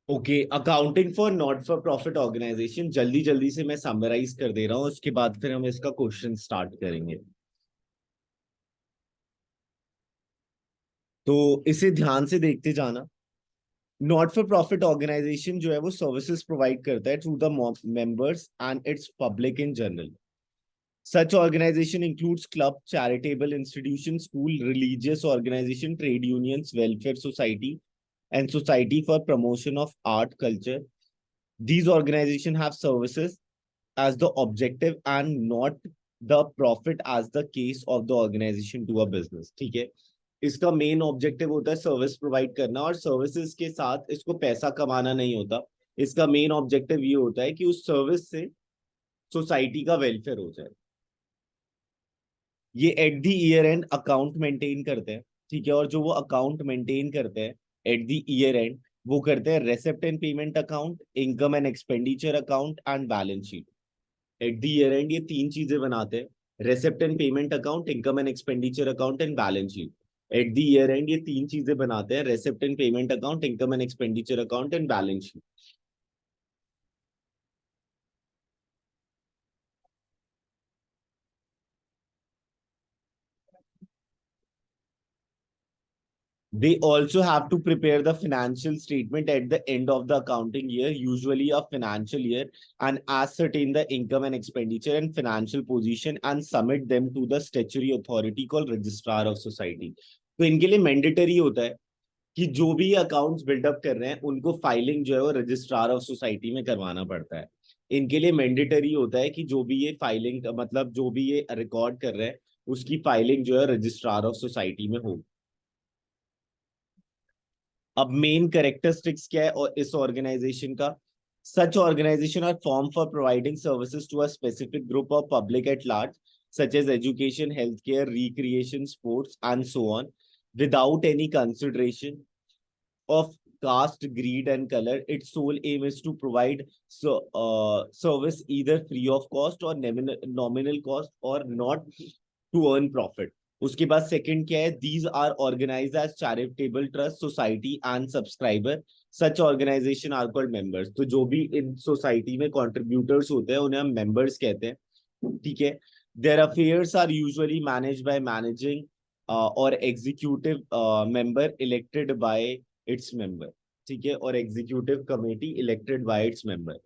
Okay, accounting for not for profit organization, जल्दी जल्दी से मैं समराइज कर दे रहा हूँ, उसके बाद फिर हम इसका क्वेश्चन स्टार्ट करेंगे। तो इसे ध्यान से देखते जाना। नॉट फॉर प्रॉफिट ऑर्गेनाइजेशन जो है वो सर्विसेज प्रोवाइड करता है to the members and its public in general. Such organization includes club, charitable institution, school, religious organization, trade unions, welfare society and society for promotion of art culture. These organizations have services as the objective and not the profit as the case of the organization to a business। ठीक है, इसका main objective होता है service provide करना, और services के साथ इसको पैसा कमाना नहीं होता। इसका मेन ऑब्जेक्टिव ये होता है कि उस सर्विस से सोसाइटी का वेलफेयर हो जाए। ये at the year and account maintain करते हैं। ठीक है, और जो वो अकाउंट मेंटेन करते हैं एट द ईयर एंड, वो करते हैं receipt and payment account, income and expenditure account and balance sheet. At the year and ये तीन चीजें बनाते हैं: receipt and payment account, income and expenditure account and balance sheet. At the year and ये तीन चीजें बनाते हैं: receipt and payment account, income and expenditure account and balance sheet. They also have to prepare the financial statement at the end of the accounting year, usually a financial year, and ascertain the income and expenditure and financial position and submit them to the statutory authority called registrar of society। तो इनके लिए mandatory होता है कि जो भी accounts buildup कर रहे हैं उनको फाइलिंग जो है वो रजिस्ट्रार ऑफ सोसाइटी में करवाना पड़ता है। इनके लिए मैंडेटरी होता है कि जो भी ये फाइलिंग, मतलब जो भी ये रिकॉर्ड कर रहे हैं, उसकी फाइलिंग जो है रजिस्ट्रार ऑफ सोसाइटी में हो। अब मेन कैरेक्टरिस्टिक्स क्या है और इस ऑर्गेनाइजेशन का? Such organization are form for providing services to a specific group of public at large, such as education, healthcare, recreation, sports, and so on, without any consideration of caste, greed, and color. Its sole aim is to provide service either free of cost or nominal cost or not to earn profit। उसके बाद second क्या है? These are organize as charitable trust, society and subscriber. Such organization are called members. तो जो भी in society में contributors होते हैं उन्हें हम मेंबर्स कहते हैं। ठीक है, their affairs are usually manage by managing or executive member elected by its member. ठीक है, or executive committee elected by its member.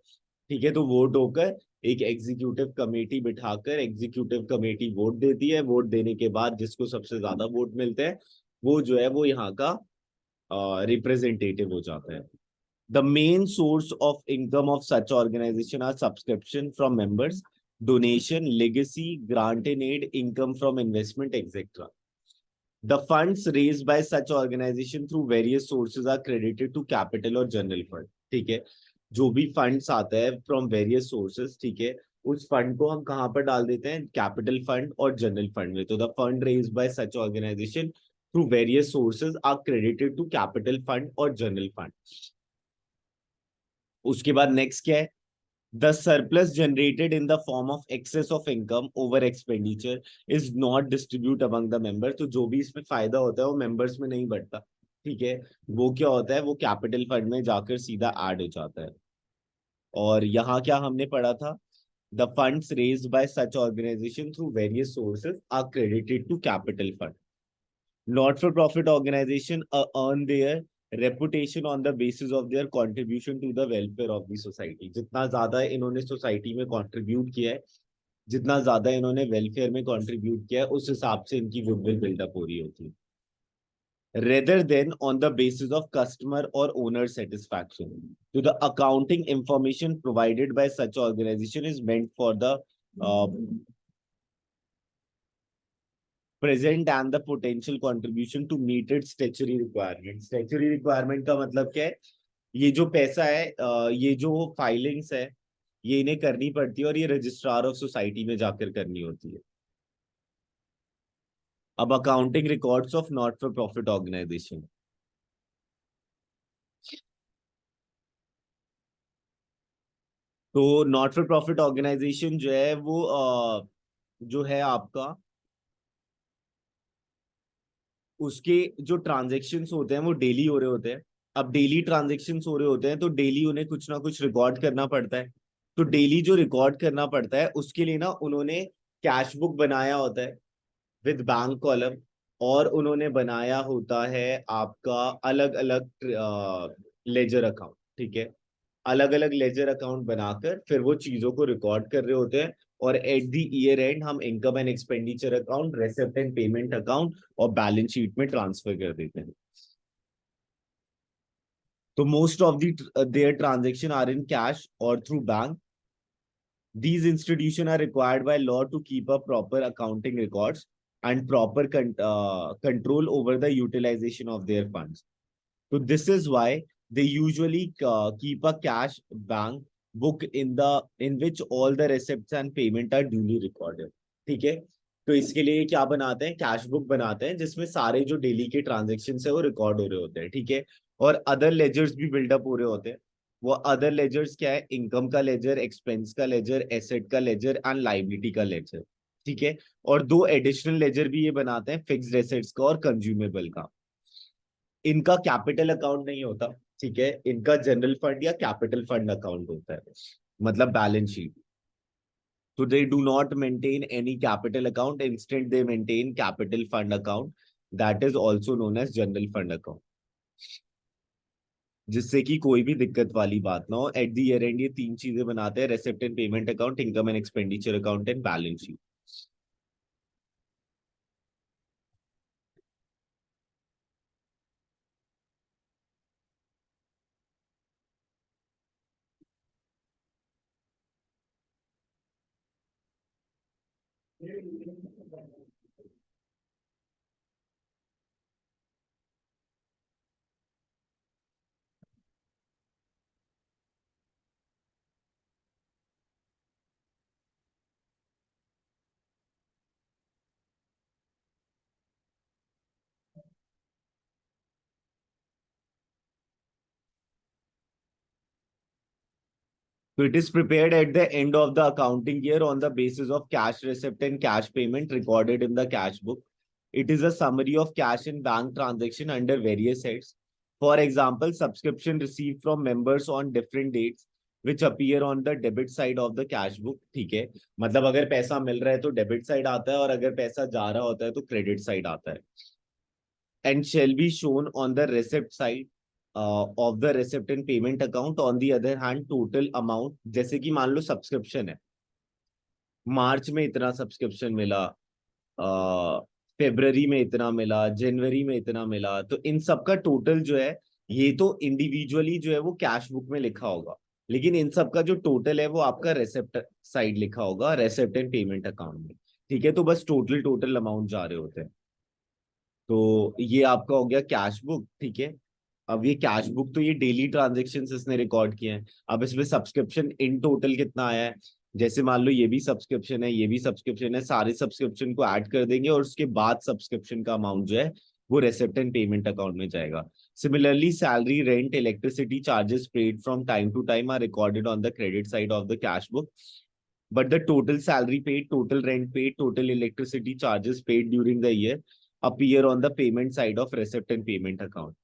ठीक है, तो वोट होकर एक एग्जीक्यूटिव कमेटी बिठाकर एग्जीक्यूटिव कमेटी वोट देती है। वोट देने के बाद जिसको सबसे ज्यादा वोट मिलते हैं वो जो है वो यहाँ का रिप्रेजेंटेटिव हो जाता है। The main source of income of such organization are subscription from members, donation, legacy, grant in aid, income from investment, etcetera. The funds raised by such organization through various sources are credited to capital और general fund. ठीक है, जो भी funds आता है from various sources, ठीक है, उस फंड को हम कहाँ पर डाल देते हैं? कैपिटल फंड और जनरल फंड में। तो the fund raised by such organization through various sources are credited to capital fund और जनरल फंड। उसके बाद नेक्स्ट क्या है? The surplus generated in the form of excess of income over expenditure is not distributed among the members। तो जो भी इसमें फायदा होता है वो मेंबर्स में नहीं बढ़ता। ठीक है, वो क्या होता है? वो कैपिटल फंड में जाकर सीधा ऐड हो जाता है। और यहाँ क्या हमने पढ़ा था? The funds raised by such organization through various sources are credited to capital fund. Not for profit organization earn their reputation on the basis of their contribution to the welfare of the society। जितना ज्यादा इन्होंने society में contribute किया है, जितना ज्यादा इन्होंने welfare में कंट्रीब्यूट किया है, उस हिसाब से इनकी गुडविल बिल्डअप हो रही होती है, rather than on the basis of customer or owner satisfaction। So the accounting information provided by such organization is meant for the uh, present and the potential contribution to meet its statutory requirement। statutory requirement का मतलब क्या है? ये जो पैसा है, ये जो फाइलिंग्स है, ये इन्हें करनी पड़ती है और ये रजिस्ट्रार ऑफ सोसाइटी में जाकर करनी होती है। अब accounting records of not for profit organization. तो नॉट फॉर प्रॉफिट ऑर्गेनाइजेशन जो है वो जो है आपका, उसके जो ट्रांजेक्शन्स होते हैं वो डेली हो रहे होते हैं। अब डेली ट्रांजेक्शन हो रहे होते हैं तो डेली उन्हें कुछ ना कुछ रिकॉर्ड करना पड़ता है। तो डेली जो रिकॉर्ड करना पड़ता है उसके लिए ना उन्होंने कैश बुक बनाया होता है विद बैंक कॉलम, और उन्होंने बनाया होता है आपका अलग अलग लेजर अकाउंट, ठीक है। अलग अलग लेजर अकाउंट बनाकर फिर वो चीजों को रिकॉर्ड कर रहे होते हैं, और एट द ईयर एंड हम income and expenditure account, receipt and payment account और बैलेंस शीट में ट्रांसफर कर देते हैं। तो most of their transaction are in cash or through bank. These institutions are required by law to keep a proper accounting records and proper control over the utilization of their funds. So this is why they usually keep a cash bank book in which all the receipts and payment are duly recorded. ठीक है। तो इसके लिए क्या बनाते हैं, cash book बनाते हैं जिसमें सारे जो डेली के ट्रांजेक्शन है वो रिकॉर्ड हो रहे होते हैं, ठीक है। और अदर लेजर्स भी बिल्डअप हो रहे होते हैं। वो अदर लेजर्स क्या है, इनकम का लेजर, एक्सपेंस का लेजर, एसेट का लेजर एंड लाइबिलिटी का लेजर, ठीक है। और दो एडिशनल लेजर भी ये बनाते हैं, फिक्स्ड एसेट्स का और कंज्यूमेबल का। इनका कैपिटल अकाउंट नहीं होता, ठीक है। इनका जनरल फंड या कैपिटल फंड अकाउंट होता है, मतलब बैलेंस शीट। तो they do not maintain any capital account, instead they maintain capital fund account, that is also known as general fund account. जिससे कि कोई भी दिक्कत वाली बात ना हो। एट द ईयर एंड ये तीन चीजें बनाते हैं, receipt and payment account, income and expenditure account and balance sheet. So it is prepared at the end of the accounting year on the basis of cash receipt and cash payment recorded in the cash book. It is a summary of cash and bank transaction under various heads. For example, subscription received from members on different dates which appear on the debit side of the cash book. ठीक है, मतलब अगर पैसा मिल रहा है तो debit side आता है, और अगर पैसा जा रहा होता है तो क्रेडिट साइड आता है। And shall be shown on the receipt side of the receipt and payment account. On the other hand, total amount, जैसे कि मान लो सब्सक्रिप्शन है, मार्च में इतना सब्सक्रिप्शन मिला, फेब्रवरी में इतना मिला, जनवरी में इतना मिला, तो इन सब का टोटल जो है, ये तो इंडिविजुअली जो है वो कैश बुक में लिखा होगा, लेकिन इन सब का जो टोटल है वो आपका रेसिप्ट साइड लिखा होगा, रेसिप्ट एंड पेमेंट अकाउंट में। ठीक है, तो बस टोटल टोटल अमाउंट जा रहे होते हैं। तो ये आपका हो गया कैश बुक, ठीक है। अब ये कैश बुक तो ये डेली ट्रांजेक्शन इसने रिकॉर्ड किए हैं। अब इसमें सब्सक्रिप्शन इन टोटल कितना आया है, जैसे मान लो ये भी सब्सक्रिप्शन है, ये भी सब्सक्रिप्शन है, सारे सब्सक्रिप्शन को ऐड कर देंगे और उसके बाद सब्सक्रिप्शन का अमाउंट जो है वो रेसिप्ट एंड पेमेंट अकाउंट में जाएगा। Similarly salary, rent, electricity charges paid from time to time are recorded on the credit side of the cash book, but the total salary paid, total rent paid, total electricity charges paid during the year appear on the payment side of receipt and payment account.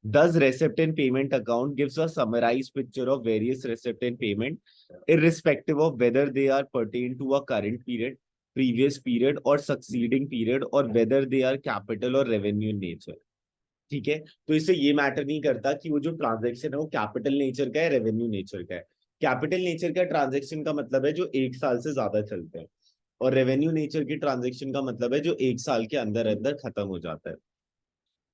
Thus, receipt and payment account gives a summarized picture of various receipt and payment, irrespective of whether they are pertain to a current period, previous period, or succeeding period, or whether they are capital or revenue in nature. ठीक है, तो इससे ये matter नहीं करता कि वो जो ट्रांजैक्शन है वो कैपिटल नेचर का है, रेवेन्यू नेचर का है। कैपिटल नेचर का ट्रांजैक्शन का मतलब है जो एक साल से ज्यादा चलते हैं, और रेवेन्यू नेचर की ट्रांजैक्शन का मतलब है जो एक साल के अंदर अंदर खत्म हो जाता है।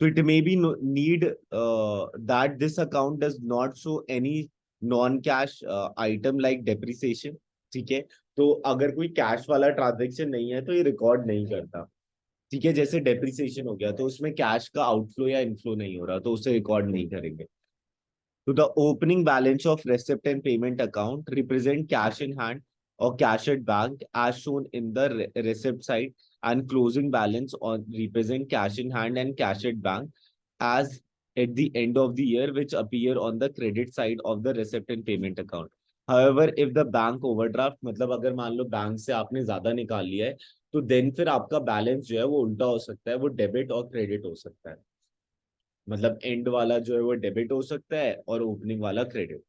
तो it may be need that this account does not show any non cash item like depreciation, ठीक है। तो अगर कोई कैश वाला ट्रांजेक्शन नहीं है तो ये रिकॉर्ड नहीं करता, ठीक है। जैसे डेप्रिसिएशन हो गया तो उसमें कैश का आउटफ्लो या इनफ्लो नहीं हो रहा, तो उसे रिकॉर्ड नहीं करेंगे। तो the opening balance of receipt and payment account represent cash in hand और cash at bank as shown in the receipt side, and closing balance on represent cash in hand and cash at bank as at the end of the year, which appear on the credit side of the receipt and payment account. However, if the bank overdraft, मतलब अगर मान लो bank से आपने ज्यादा निकाल लिया है तो देन फिर आपका बैलेंस जो है वो उल्टा हो सकता है, वो डेबिट और क्रेडिट हो सकता है। मतलब एंड वाला जो है वो डेबिट हो सकता है और ओपनिंग वाला क्रेडिट।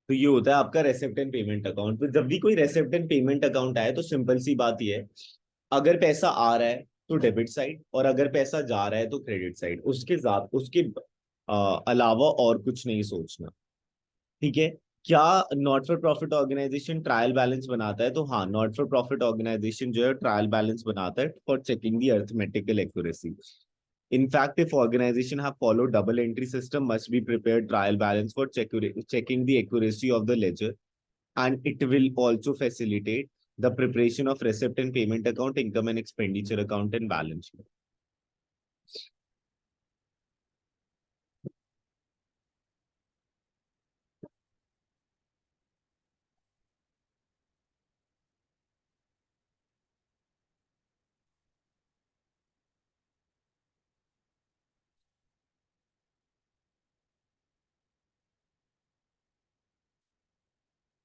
तो ये होता है आपका रेसिप्ट एंड पेमेंट अकाउंट। तो जब भी कोई रेसिप्ट एंड पेमेंट अकाउंट आए तो सिंपल सी बात ये है, अगर पैसा आ रहा है तो डेबिट साइड, और अगर पैसा जा रहा है तो क्रेडिट साइड। उसके अलावा और कुछ नहीं सोचना। ठीक है। क्या not for profit organization trial balance बनाता है? तो हाँ, नॉट फॉर प्रॉफिट ऑर्गेनाइजेशन जो है ट्रायल बैलेंस बनाता है for checking the arithmetical accuracy. In fact, if organization have followed double entry system, must be prepared trial balance for checking the accuracy of the ledger, and it will also facilitate the preparation of receipt and payment account, income and expenditure account, and balance sheet.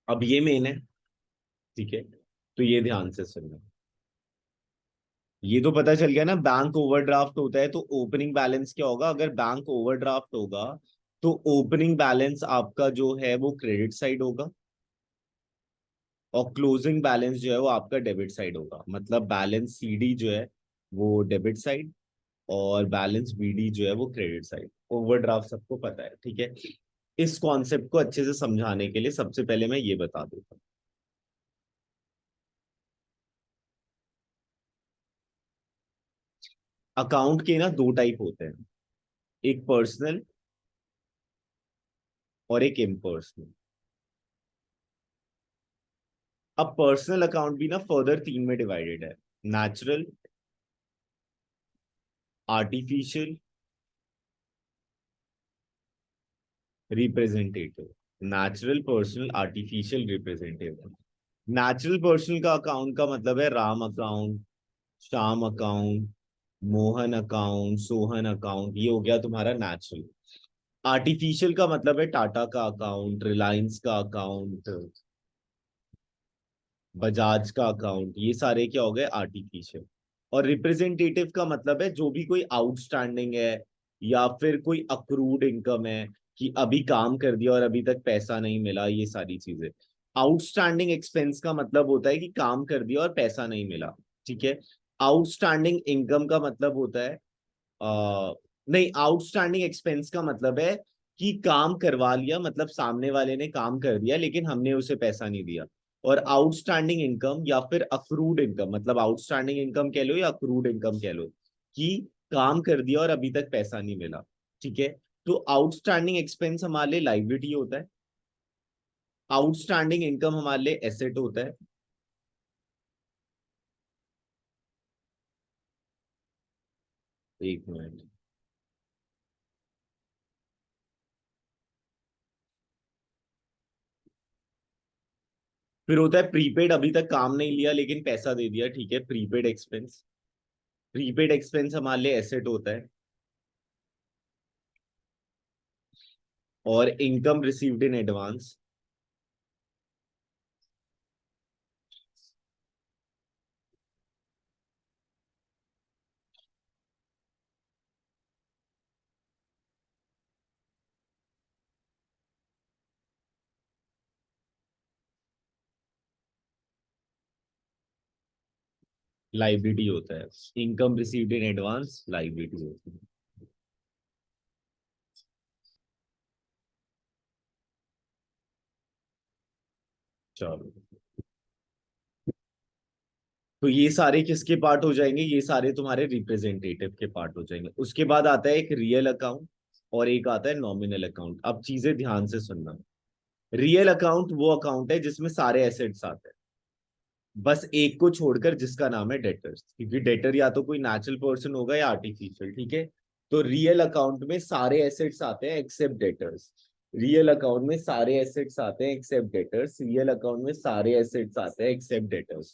अब ये main है। ठीक है, तो ये ध्यान से सुनना। ये तो पता चल गया ना, बैंक ओवरड्राफ्ट होता है तो ओपनिंग बैलेंस क्या होगा? अगर बैंक ओवरड्राफ्ट होगा तो ओपनिंग बैलेंस आपका जो है वो क्रेडिट साइड होगा, और क्लोजिंग बैलेंस जो है वो आपका डेबिट साइड होगा। मतलब बैलेंस सीडी जो है वो डेबिट साइड, और बैलेंस बीडी जो है वो क्रेडिट साइड। ओवरड्राफ्ट सबको पता है। ठीक है। इस कॉन्सेप्ट को अच्छे से समझाने के लिए सबसे पहले मैं ये बता देता हूँ। अकाउंट के ना दो टाइप होते हैं, एक पर्सनल और एक इम्पर्सनल। अब पर्सनल अकाउंट भी ना फर्दर तीन में डिवाइडेड है: natural, artificial, representative. Natural, personal, artificial, representative. Natural personal का अकाउंट का मतलब है Ram account, Shyam account, Mohan account, Sohan account. ये हो गया तुम्हारा नेचुरल। आर्टिफिशियल का मतलब है टाटा का अकाउंट, रिलायंस का अकाउंट, बजाज का अकाउंट। ये सारे क्या हो गए? आर्टिफिशियल। और रिप्रेजेंटेटिव का मतलब है जो भी कोई आउटस्टैंडिंग है या फिर कोई अक्रूड इनकम है, कि अभी काम कर दिया और अभी तक पैसा नहीं मिला, ये सारी चीजें। आउटस्टैंडिंग एक्सपेंस का मतलब होता है कि काम कर दिया और पैसा नहीं मिला। ठीक है। आउटस्टैंडिंग इनकम का मतलब होता है नहीं, आउटस्टैंडिंग एक्सपेंस का मतलब है कि काम करवा लिया, मतलब सामने वाले ने काम कर दिया लेकिन हमने उसे पैसा नहीं दिया। और आउटस्टैंडिंग इनकम या फिर अक्रूड इनकम, मतलब आउटस्टैंडिंग इनकम कह लो या अक्रूड इनकम कह लो, कि काम कर दिया और अभी तक पैसा नहीं मिला। ठीक है। तो आउटस्टैंडिंग एक्सपेंस हमारे लिए लाइबिलिटी होता है, आउटस्टैंडिंग इनकम हमारे लिए एसेट होता है। एक मिनट। फिर होता है प्रीपेड, अभी तक काम नहीं लिया लेकिन पैसा दे दिया। ठीक है, प्रीपेड एक्सपेंस। प्रीपेड एक्सपेंस हमारे लिए एसेट होता है। और income received in advance, liability होता है। Income received in advance liability होती है। चलो, तो ये सारे किसके पार्ट हो जाएंगे? ये सारे तुम्हारे रिप्रेजेंटेटिव के पार्ट हो जाएंगे। उसके बाद आता है एक रियल अकाउंट और एक आता है नॉमिनल अकाउंट। अब चीजें ध्यान से सुनना। रियल अकाउंट वो अकाउंट है जिसमें सारे एसेट्स आते हैं, बस एक को छोड़कर, जिसका नाम है डेटर्स। क्योंकि डेटर या तो कोई नेचुरल पर्सन होगा या आर्टिफिशियल। ठीक है। तो रियल अकाउंट में सारे एसेट्स आते हैं एक्सेप्ट डेटर्स। रियल अकाउंट में सारे एसेट्स आते हैं एक्सेप्ट डेटर्स। रियल अकाउंट में सारे एसेट्स आते हैं एक्सेप्ट डेटर्स।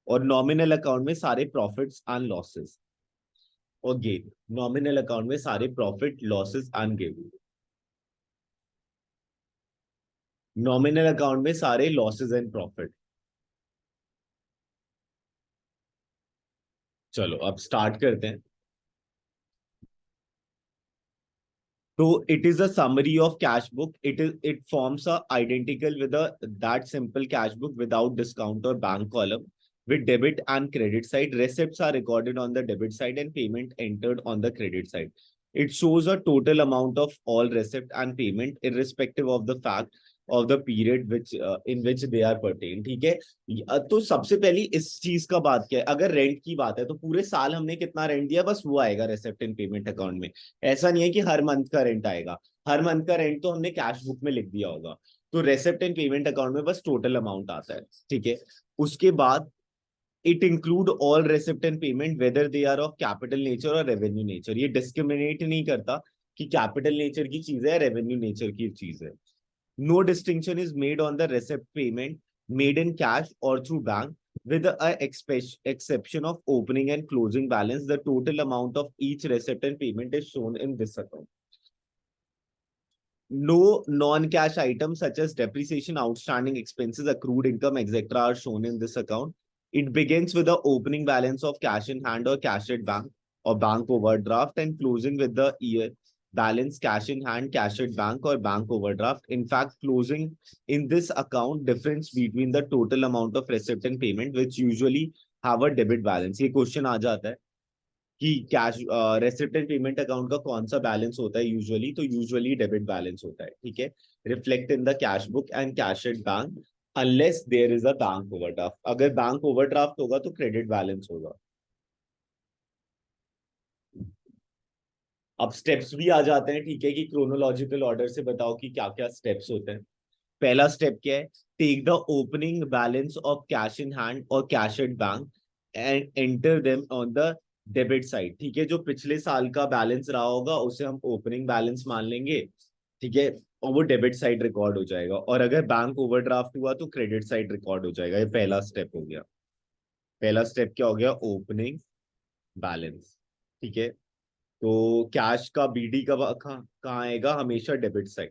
और नॉमिनल अकाउंट में सारे प्रॉफिट्स एंड लॉसेस। और गेन। नॉमिनल अकाउंट में सारे profit losses and gain. Nominal account में सारे लॉसेस एंड प्रॉफिट। चलो अब स्टार्ट करते हैं। So it is a summary of cash book. It forms a identical with a that simple cash book without discount or bank column. With debit and credit side, receipts are recorded on the debit side and payment entered on the credit side. It shows a total amount of all receipt and payment irrespective of the fact of the period which in which they are pertain. ठीक है। तो सबसे पहली इस चीज का बात क्या है, अगर रेंट की बात है तो पूरे साल हमने कितना रेंट दिया बस वो आएगा रेसिप्ट इन पेमेंट अकाउंट में। ऐसा नहीं है कि हर मंथ का रेंट आएगा। हर मंथ का रेंट तो हमने कैश बुक में लिख दिया होगा। तो रेसिप्ट एंड पेमेंट अकाउंट में बस टोटल अमाउंट आता है। ठीक है। उसके बाद it include all receipt and payment whether they are of capital nature और रेवेन्यू नेचर। ये डिस्क्रिमिनेट नहीं करता कि कैपिटल नेचर की चीज है रेवेन्यू नेचर की चीज है। No distinction is made on the receipt payment made in cash or through bank with a exception of opening and closing balance. The total amount of each receipt and payment is shown in this account. No non-cash items such as depreciation, outstanding expenses, accrued income, etc. are shown in this account. It begins with the opening balance of cash in hand or cash at bank or bank overdraft and closing with the year balance cash in hand, cash at bank or bank overdraft. In fact, closing in this account difference between the total amount of receipt and payment which usually have a debit balance. ये question आ जाता है कि cash receipt and payment account का कौन सा balance होता है usually, तो यूजुअली डेबिट बैलेंस होता है। ठीक है। Reflect in the cash book and cash at bank unless there is a bank overdraft. अगर बैंक ओवरड्राफ्ट होगा तो क्रेडिट बैलेंस होगा। अब स्टेप्स भी आ जाते हैं। ठीक है कि क्रोनोलॉजिकल ऑर्डर से बताओ कि क्या क्या स्टेप्स होते हैं। पहला स्टेप क्या है, take the opening balance of cash in hand और cash at bank and enter them on the debit side. ठीक है। जो पिछले साल का बैलेंस रहा होगा उसे हम ओपनिंग बैलेंस मान लेंगे। ठीक है। और वो डेबिट साइड रिकॉर्ड हो जाएगा, और अगर बैंक ओवरड्राफ्ट हुआ तो क्रेडिट साइड रिकॉर्ड हो जाएगा। ये पहला स्टेप हो गया। पहला स्टेप क्या हो गया, ओपनिंग बैलेंस। ठीक है। तो कैश का बीडी कहाँ आएगा, हमेशा डेबिट साइड।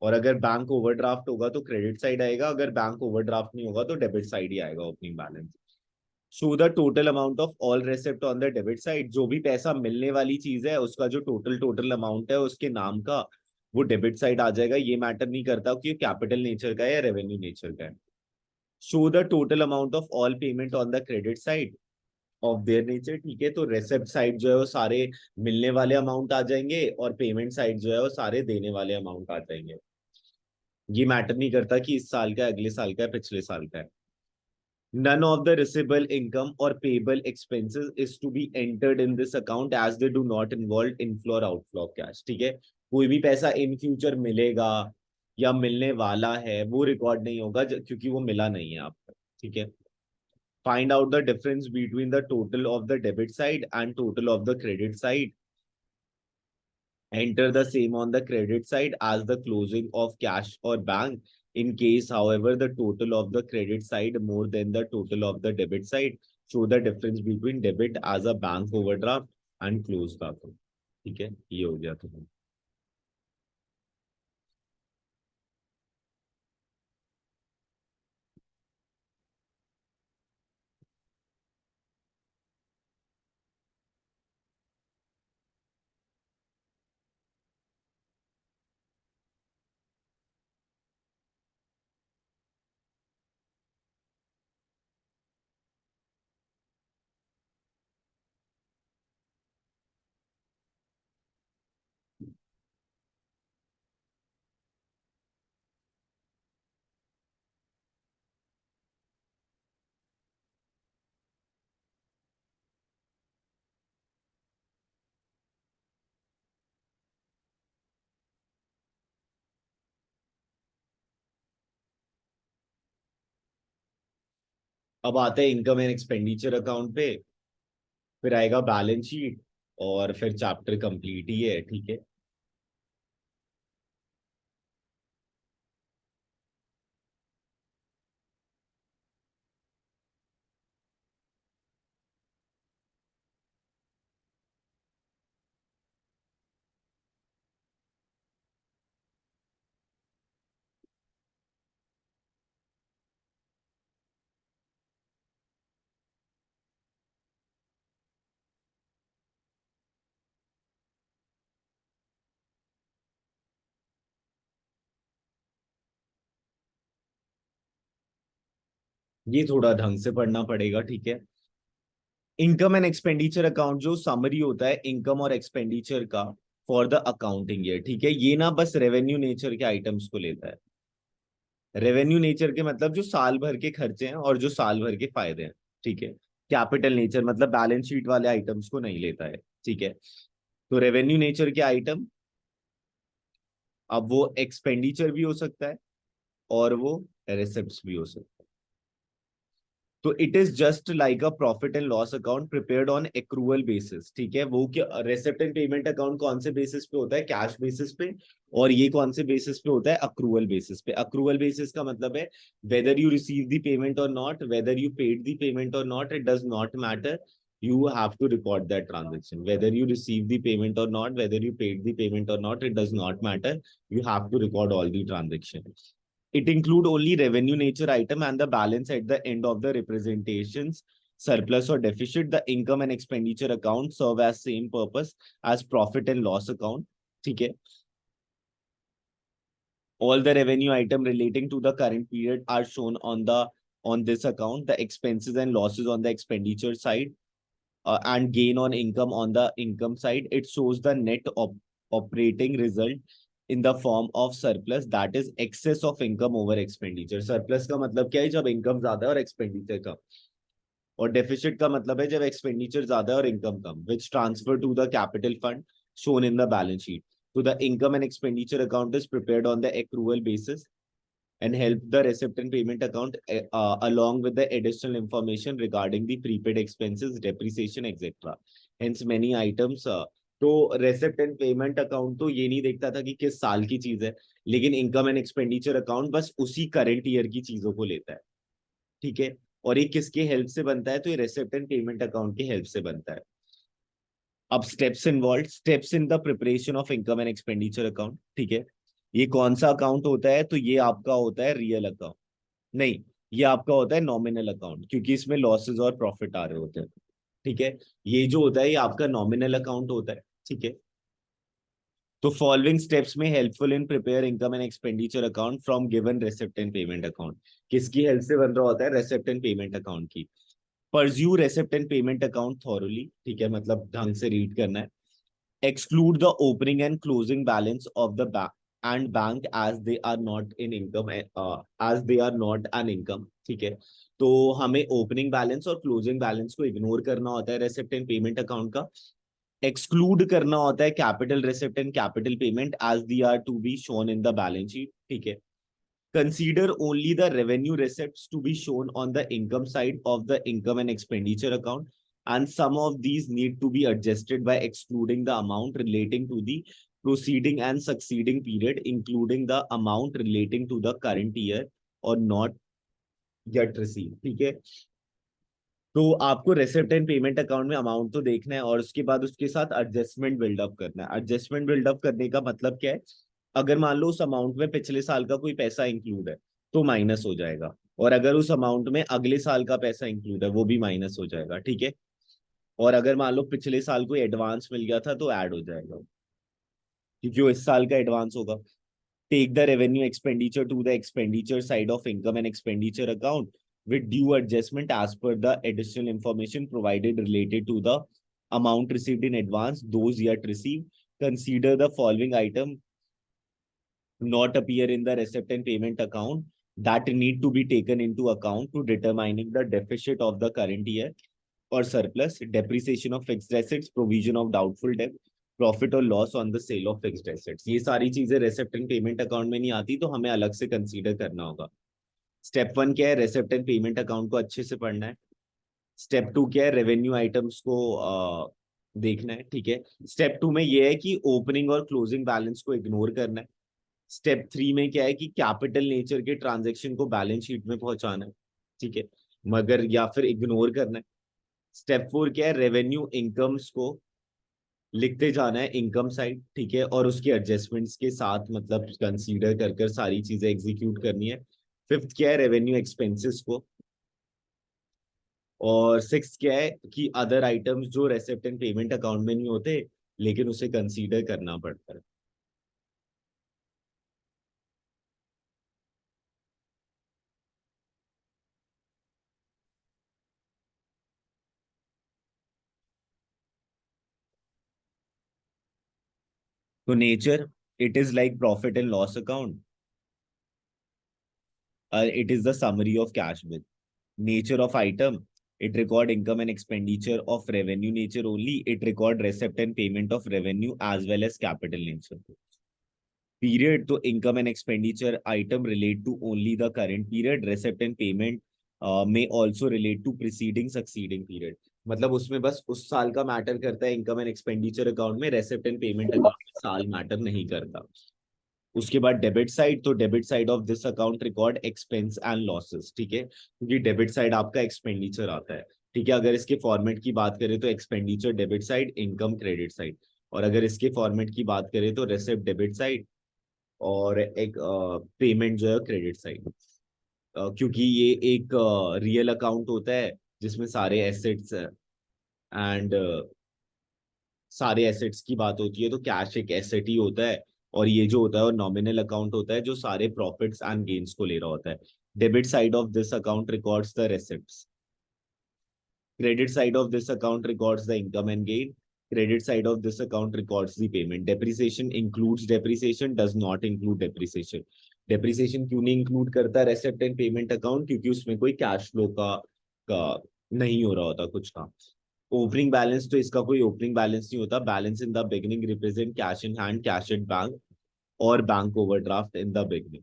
और अगर बैंक ओवरड्राफ्ट होगा तो क्रेडिट साइड आएगा, अगर बैंक ओवरड्राफ्ट नहीं होगा तो डेबिट साइड ही आएगा opening balance. Show the total amount of all receipt on the debit side. जो भी पैसा मिलने वाली चीज है उसका जो टोटल अमाउंट है उसके नाम का वो डेबिट साइड आ जाएगा। ये मैटर नहीं करता कि कैपिटल नेचर का है या रेवेन्यू नेचर का है। Show the total amount of all payment on the credit side of their nature. ठीक है। तो रेसिप्ट साइड जो है वो सारे मिलने वाले अमाउंट आ जाएंगे, और पेमेंट साइड जो है वो सारे देने वाले अमाउंट आ जाएंगे। ये मैटर नहीं करता कि इस साल का है, अगले साल का है, पिछले साल का है। None of the receivable income or payable expenses is to be entered in this account as they do not involve inflow or outflow of cash. ठीक है। कोई भी पैसा इन फ्यूचर मिलेगा या मिलने वाला है वो रिकॉर्ड नहीं होगा क्योंकि वो मिला नहीं है आपको। ठीक है। Find out the difference between the total of the debit side and total of the credit side. Enter the same on the credit side as the closing of cash or bank. In case, however, the total of the credit side more than the total of the debit side, show the difference between debit as a bank overdraft and close the account. ठीक है, ये हो गया तुम्हें। अब आते हैं income and expenditure account पे, फिर आएगा बैलेंस शीट, और फिर चैप्टर कंप्लीट ही है। ठीक है। ये थोड़ा ढंग से पढ़ना पड़ेगा, ठीक है। इनकम एंड एक्सपेंडिचर अकाउंट जो समरी होता है इनकम और एक्सपेंडिचर का फॉर द अकाउंटिंग ईयर, ठीक है, ये ना बस रेवेन्यू नेचर के आइटम्स को लेता है। रेवेन्यू नेचर के मतलब जो साल भर के खर्चे हैं और जो साल भर के फायदे हैं, ठीक है। कैपिटल नेचर मतलब बैलेंस शीट वाले आइटम्स को नहीं लेता है, ठीक है। तो रेवेन्यू नेचर के आइटम, अब वो एक्सपेंडिचर भी हो सकता है और वो रिसिप्ट्स भी हो सकता है। तो it is just like a profit and loss account prepared on accrual basis, ठीक है। वो क्या रेसिप्ट एंड पेमेंट अकाउंट कौन से बेसिस पे होता है, कैश बेसिस पे। और ये कौन से बेसिस पे होता है, अक्रूअल बेसिस पे। अक्रूअल बेसिस का मतलब है whether you receive the payment or not, whether you paid the payment or not, it does not matter, you have to record that transaction. Whether you receive the payment or not, whether you paid the payment or not, it does not matter, you have to record all the transactions. It include only revenue nature item and the balance at the end of the representations, surplus or deficit. The income and expenditure account serve as same purpose as profit and loss account, ठीक है। All the revenue item relating to the current period are shown on this account. The expenses and losses on the expenditure side, and gain on income on the income side. It shows the net operating result in the form of surplus, that is excess of income over expenditure. Surplus का मतलब क्या है, जब income ज्यादा है और expenditure कम। और deficit का मतलब है जब एक्सपेंडिचर ज्यादा है और इनकम कम, which transfer to the capital fund shown in the balance sheet. So the income and expenditure account is prepared on the accrual basis and help the receipt and payment account along with the additional information regarding the prepaid expenses, depreciation, etc. Hence many items. तो receipt and payment account तो ये नहीं देखता था कि किस साल की चीज है, लेकिन इनकम एंड एक्सपेंडिचर अकाउंट बस उसी करंट ईयर की चीजों को लेता है, ठीक है। और ये किसके हेल्प से बनता है, तो ये रेसिप्ट एंड पेमेंट अकाउंट की हेल्प से बनता है। अब steps involve, steps in the preparation of income and expenditure account, ठीक है। ये कौन सा अकाउंट होता है, तो ये आपका होता है रियल अकाउंट, नहीं, ये आपका होता है नॉमिनल अकाउंट, क्योंकि इसमें लॉसेस और प्रॉफिट आ रहे होते हैं, ठीक है। ये जो होता है ये आपका नॉमिनल अकाउंट होता है, ठीक है। तो फॉलोइंग स्टेप्स में helpful in prepare income and expenditure account from given receipt and payment account. किसकी हेल्प से बन रहा होता है, रेसिप्ट एंड पेमेंट अकाउंट की। Pursue receipt and payment account thoroughly, ठीक है, मतलब ढंग से रीड करना है। Exclude the opening and closing balance of the bank as they are not in income, as they are not an income, ठीक है। तो हमें ओपनिंग बैलेंस और क्लोजिंग बैलेंस को इग्नोर करना होता है रेसिप्ट एंड पेमेंट अकाउंट का। एक्सक्लूड करना होता है capital receipt and capital payment as they are to be shown in the balance sheet, ठीक है। Consider only the revenue receipts to be shown on the income side of the income and expenditure account, and some of these need to be adjusted by excluding the amount relating to the preceding and succeeding period, including the amount relating to the current year or not yet received, ठीक है। तो आपको receipt and payment account में amount तो देखना है और उसके बाद उसके साथ एडजस्टमेंट बिल्डअप करना है। एडजस्टमेंट बिल्डअप करने का मतलब क्या है, अगर मान लो उस अमाउंट में पिछले साल का कोई पैसा इंक्लूड है तो माइनस हो जाएगा, और अगर उस अमाउंट में अगले साल का पैसा इंक्लूड है वो भी माइनस हो जाएगा, ठीक है। और अगर मान लो पिछले साल कोई एडवांस मिल गया था तो ऐड हो जाएगा, क्योंकि वो इस साल का एडवांस होगा। Take the revenue expenditure to the expenditure side of income and expenditure account with due adjustment as per the additional information provided related to the amount received in advance, those yet received. Consider the following item not appear in the receipt and payment account that need to be taken into account to determining the deficit of the current year or surplus, depreciation of fixed assets, provision of doubtful debt, profit or loss on the sale of fixed assets. ये सारी चीजें receipt and payment account में नहीं आती, तो हमें अलग से कंसीडर करना होगा। स्टेप वन क्या है, रेसिप्ट एंड पेमेंट अकाउंट को अच्छे से पढ़ना है। स्टेप टू क्या है, रेवेन्यू आइटम्स को देखना है, ठीक है। स्टेप टू में ये है कि ओपनिंग और क्लोजिंग बैलेंस को इग्नोर करना है। स्टेप थ्री में क्या है कि कैपिटल नेचर के ट्रांजेक्शन को बैलेंस शीट में पहुंचाना है, ठीक है, मगर या फिर इग्नोर करना है। स्टेप फोर क्या है, रेवेन्यू इनकम्स को लिखते जाना है इनकम साइड, ठीक है, और उसके एडजस्टमेंट्स के साथ मतलब कंसीडर कर कर सारी चीजें एग्जीक्यूट करनी है। फिफ्थ क्या है, रेवेन्यू एक्सपेंसेस को। और सिक्स क्या है कि अदर आइटम्स जो रेसिप्ट एंड पेमेंट अकाउंट में नहीं होते लेकिन उसे कंसीडर करना पड़ता है। तो nature, it is like profit and loss account, it is the summary of cash bill. Nature of item, it record income and expenditure of revenue nature only. It record receipt and payment of revenue as well as capital nature. Period, तो income and expenditure item relate to only the current period. Receipt and payment may also relate to preceding succeeding period. मतलब उसमें बस उस साल का matter करता है income and expenditure account में, रेसिप्ट एंड पेमेंट अकाउंट में साल मैटर नहीं करता. उसके बाद डेबिट साइड, तो debit side of this account record expense and losses. ठीक है, क्योंकि डेबिट साइड आपका एक्सपेंडिचर आता है. ठीक है, अगर इसके फॉर्मेट की बात करें तो expenditure debit side, income credit side. और अगर इसके फॉर्मेट की बात करें तो रेसिप्ट डेबिट साइड और एक पेमेंट जो है क्रेडिट साइड. क्योंकि ये एक रियल अकाउंट होता है जिसमें सारे एसेट्स एंड सारे एसेट्स की बात होती है, तो कैश एक एसेट ही होता है. और ये जो होता है वो नॉमिनल अकाउंट होता है जो सारे प्रॉफिट्स एंड गेन्स को ले रहा होता है. Debit side of this account records the रेसिप्ट्स. Credit side of this account records the income and gain. Credit side of this account records the payment. Depreciation includes depreciation, does not include depreciation. Depreciation क्यों नहीं include करता receipt and payment account? क्योंकि उसमें कोई cash flow का नहीं हो रहा होता कुछ काम. ओपनिंग बैलेंस, तो इसका कोई ओपनिंग बैलेंस नहीं होता. Balance in the beginning represent cash in hand, cash at bank और bank overdraft in the beginning.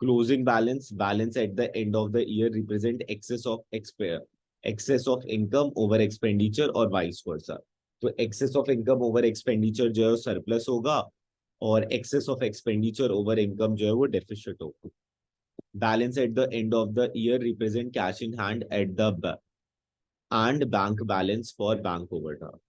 Closing balance, balance at the end of the year represent excess of income over expenditure और vice versa. तो excess of income over expenditure जो है surplus होगा और excess of expenditure over income जो है वो deficit होगा. Balance at the end of the year represent cash in hand at the and bank balance for bank overdraft.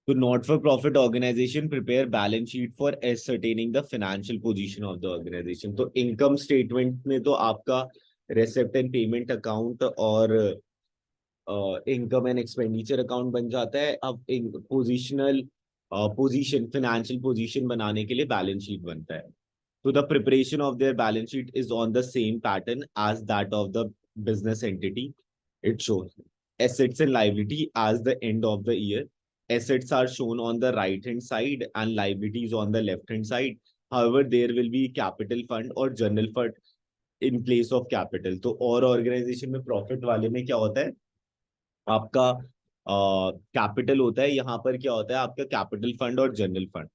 तो not for profit organization prepare balance sheet for ascertaining the financial position of the organization. तो income statement में तो आपका receipt and payment account और income and expenditure account बन जाता है. अब पोजिशनल पोजीशन, फाइनेंशियल पोजीशन बनाने के लिए बैलेंस शीट बनता है. तो the preparation of their balance sheet is on the same pattern as that of the business entity. It shows assets and liability as the end of the year. Assets are shown on the right hand side and liabilities on the left hand side. However, there will be capital fund or general fund in place of capital. तो और organisation में profit वाले में क्या होता है, आपका capital होता है. यहाँ पर क्या होता है, आपका कैपिटल फंड और जनरल फंड.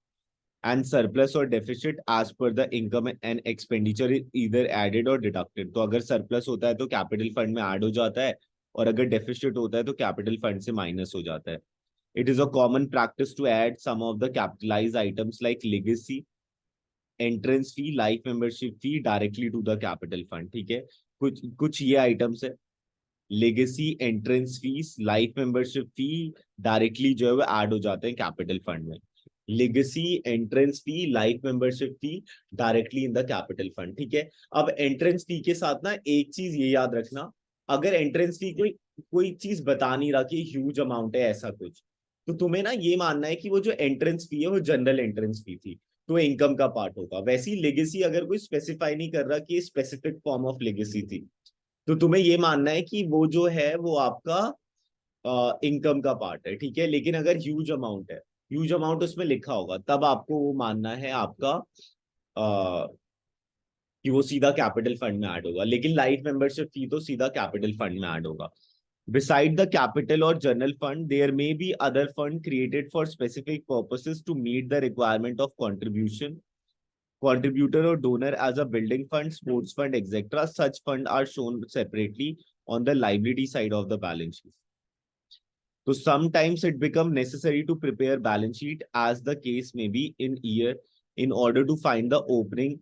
एंड सरप्लस और deficit as per the income and expenditure is either added or deducted. तो अगर सरप्लस होता है तो कैपिटल फंड में ऐड हो जाता है और अगर डेफिसिट होता है तो कैपिटल फंड से माइनस हो जाता है. It is a common practice to add some of the capitalize items like legacy, entrance fee, life membership fee directly to the capital fund. ठीक है, कुछ कुछ ये आइटम्स है, legacy, entrance fees, life membership fee directly जो है वो add हो जाते हैं कैपिटल फंड में. Legacy, entrance fee, life membership fee directly in the capital fund. ठीक है, अब एंट्रेंस फी के साथ ना एक चीज ये याद रखना, अगर एंट्रेंस फी कोई कोई चीज बता नहीं रहा कि ह्यूज अमाउंट है ऐसा कुछ, तो तुम्हें ना ये मानना है कि वो जो एंट्रेंस फी है वो जनरल एंट्रेंस फी थी, तो इनकम का पार्ट होगा. वैसी लेगेसी अगर कोई स्पेसिफाई नहीं कर रहा कि स्पेसिफिक फॉर्म ऑफ लेगेसी थी, तो तुम्हें ये मानना है कि वो जो है वो आपका इनकम का पार्ट है. ठीक है, लेकिन अगर ह्यूज अमाउंट है, ह्यूज अमाउंट उसमें लिखा होगा, तब आपको वो मानना है आपका कि वो सीधा कैपिटल फंड में ऐड होगा. लेकिन लाइफ मेंबरशिप फी तो सीधा कैपिटल फंड में ऐड होगा. Beside the capital or general fund, there may be other fund created for specific purposes to meet the requirement of contribution, contributor or donor as a building fund, sports fund, etc. Such fund are shown separately on the liability side of the balance sheet. So sometimes it becomes necessary to prepare balance sheet as the case may be in year in order to find the opening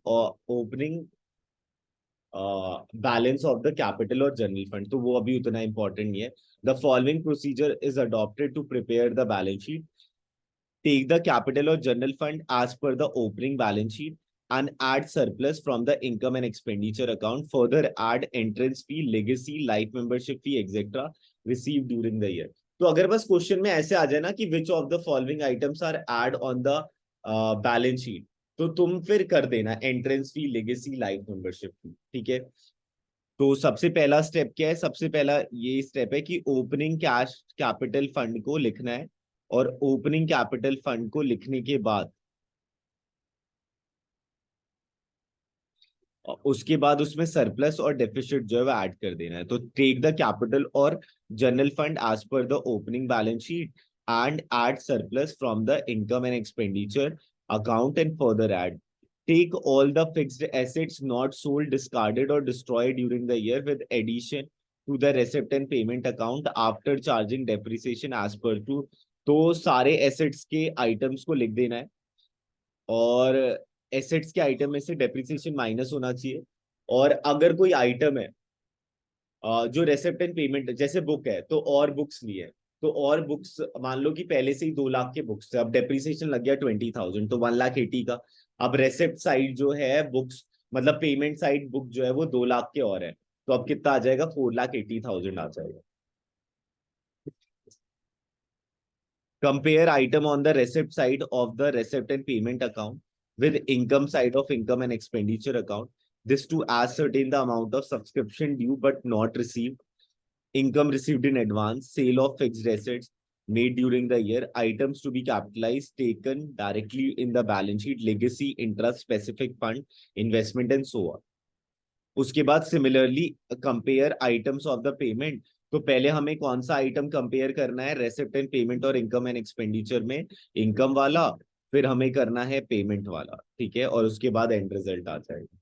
balance of the capital or general fund. तो वो अभी उतना important नहीं है. The following procedure is adopted to prepare the balance sheet. take the capital or general fund as per the opening balance sheet and add surplus from the income and expenditure account. Further add entrance fee, legacy, life membership fee, etc. received during the year. तो अगर बस question में ऐसे आ जाए ना कि which of the following items are add on the balance sheet, तो तुम फिर कर देना entrance fee, legacy, life membership fee, ठीक है। तो सबसे पहला स्टेप क्या है? सबसे पहला ये स्टेप है कि ओपनिंग कैश कैपिटल फंड को लिखना है, और ओपनिंग कैपिटल फंड को लिखने के बाद उसके बाद उसमें सरप्लस और डेफिसिट जो है वो ऐड कर देना है। तो टेक द कैपिटल और general fund as per the opening balance sheet and add surplus from the income and expenditure account and further add take all the fixed assets not sold, discarded or destroyed during the year with addition to the receipt and payment account after charging depreciation as per to। तो सारे assets के items को लिख देना है, और assets के item में से डेप्रिसिएशन माइनस होना चाहिए। और अगर कोई आइटम है जो रेसिप्ट एंड पेमेंट, जैसे बुक है तो और बुक्स लिए है, तो और बुक्स मान लो कि पहले से ही 2 लाख के बुक्स थे, अब डेप्रिसिएशन लग गया 20,000, तो 1,80,000 का। अब रेसिप्ट साइड जो है बुक्स, मतलब पेमेंट साइड बुक जो है वो 2 लाख के और है, तो अब कितना आ जाएगा? 4,80,000 आ जाएगा। Compare item on the receipt side of the receipt and payment account with income side of income and expenditure account. This to ascertain the amount of subscription due but not received, income received in advance, sale of fixed assets made during the year, items to be capitalized, taken directly in the balance sheet, legacy, interest, specific fund, investment, and so on. उसके बाद similarly compare items of the payment. तो पहले हमें कौन सा item compare करना है? Receipt and payment और इनकम एंड एक्सपेंडिचर में इनकम वाला, फिर हमें करना है पेमेंट वाला, ठीक है, और उसके बाद एंड रिजल्ट आ जाएगा।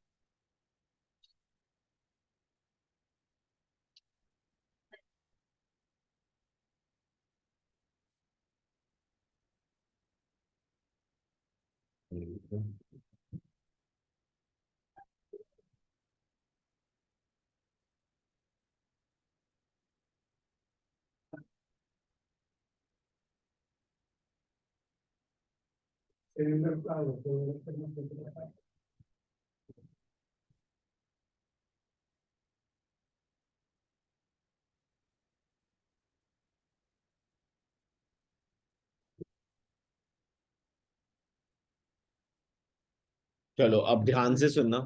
चलो अब ध्यान से सुनना।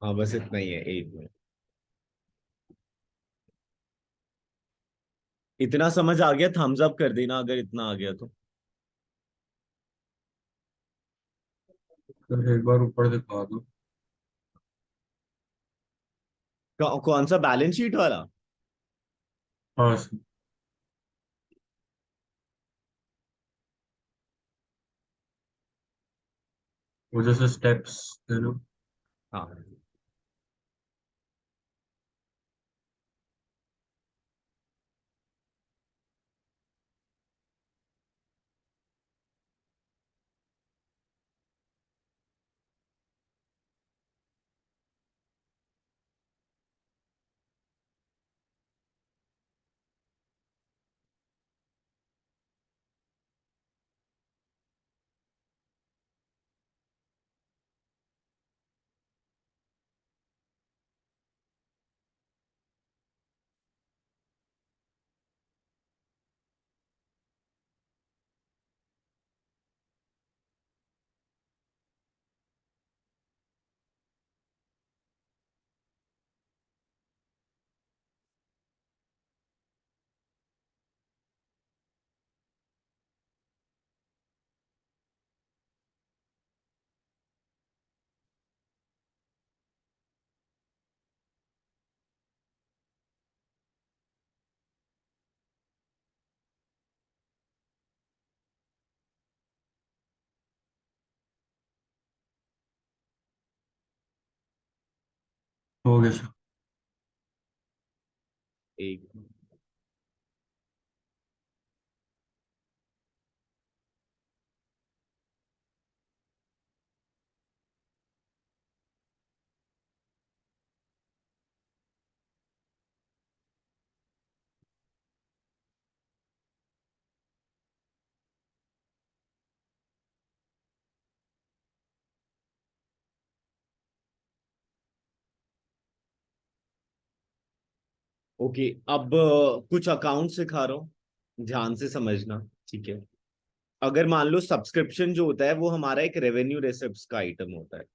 हाँ बस इतना ही है, 1 मिनट। इतना समझ आ गया? थम्स अप कर देना अगर इतना आ गया तो। फिर एक बार ऊपर दिखा दो। कौन सा बैलेंस शीट वाला? हाँ सर, वो जैसे स्टेप्स है ना। हाँ हो गया सर। एक ओके, अब कुछ अकाउंट सिखा रहा हूँ, ध्यान से समझना। ठीक है, अगर मान लो सब्सक्रिप्शन जो होता है वो हमारा एक रेवेन्यू रेसिप्ट का आइटम होता है।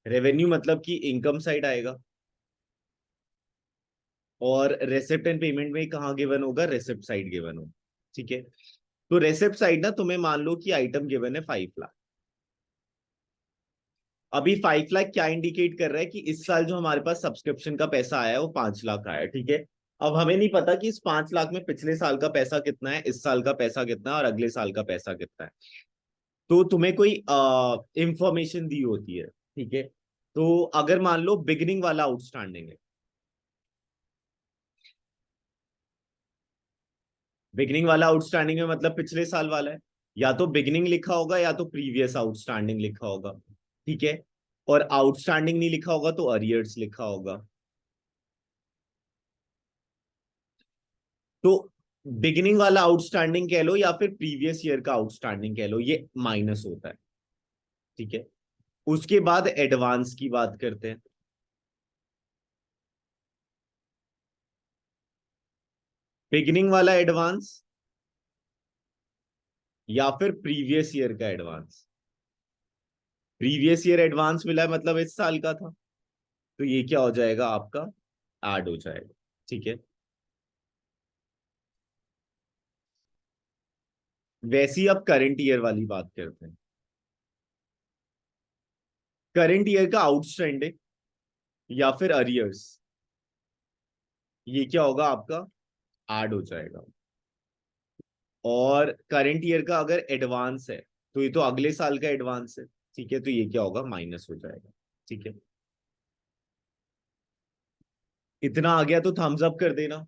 रेवेन्यू मतलब कि इनकम साइड आएगा, और रेसिप्ट एंड पेमेंट में कहाँ गिवन होगा, रेसिप्ट साइड गिवन होगा। ठीक है, तो रेसिप्ट साइड ना, तुम्हें मान लो कि आइटम गिवन है 5 लाख। अभी 5 लाख क्या इंडिकेट कर रहा है कि इस साल जो हमारे पास सब्सक्रिप्शन का पैसा आया है वो 5 लाख आया है। ठीक है, अब हमें नहीं पता कि इस 5 लाख में पिछले साल का पैसा कितना है, इस साल का पैसा कितना है, और अगले साल का पैसा कितना है। तो तुम्हें कोई इंफॉर्मेशन दी होती है। ठीक है, तो अगर मान लो बिगिनिंग वाला आउटस्टैंडिंग है, बिगिनिंग वाला आउटस्टैंडिंग है मतलब पिछले साल वाला है, या तो बिगिनिंग लिखा होगा या तो प्रीवियस आउटस्टैंडिंग लिखा होगा। ठीक है, और आउटस्टैंडिंग नहीं लिखा होगा तो अरियर्स लिखा होगा। तो बिगिनिंग वाला आउटस्टैंडिंग कह लो या फिर प्रीवियस ईयर का आउटस्टैंडिंग कह लो, ये माइनस होता है। ठीक है, उसके बाद एडवांस की बात करते हैं। बिगिनिंग वाला एडवांस या फिर प्रीवियस ईयर का एडवांस। प्रीवियस ईयर एडवांस मिला है मतलब इस साल का था, तो ये क्या हो जाएगा आपका, ऐड हो जाएगा। ठीक है, वैसी अब करंट ईयर वाली बात करते हैं। करंट ईयर का आउटस्टैंडिंग या फिर अरियर्स, ये क्या होगा आपका, ऐड हो जाएगा। और करंट ईयर का अगर एडवांस है तो ये तो अगले साल का एडवांस है। ठीक है, तो ये क्या होगा, माइनस हो जाएगा। ठीक है, इतना आ गया तो थम्स अप कर देना।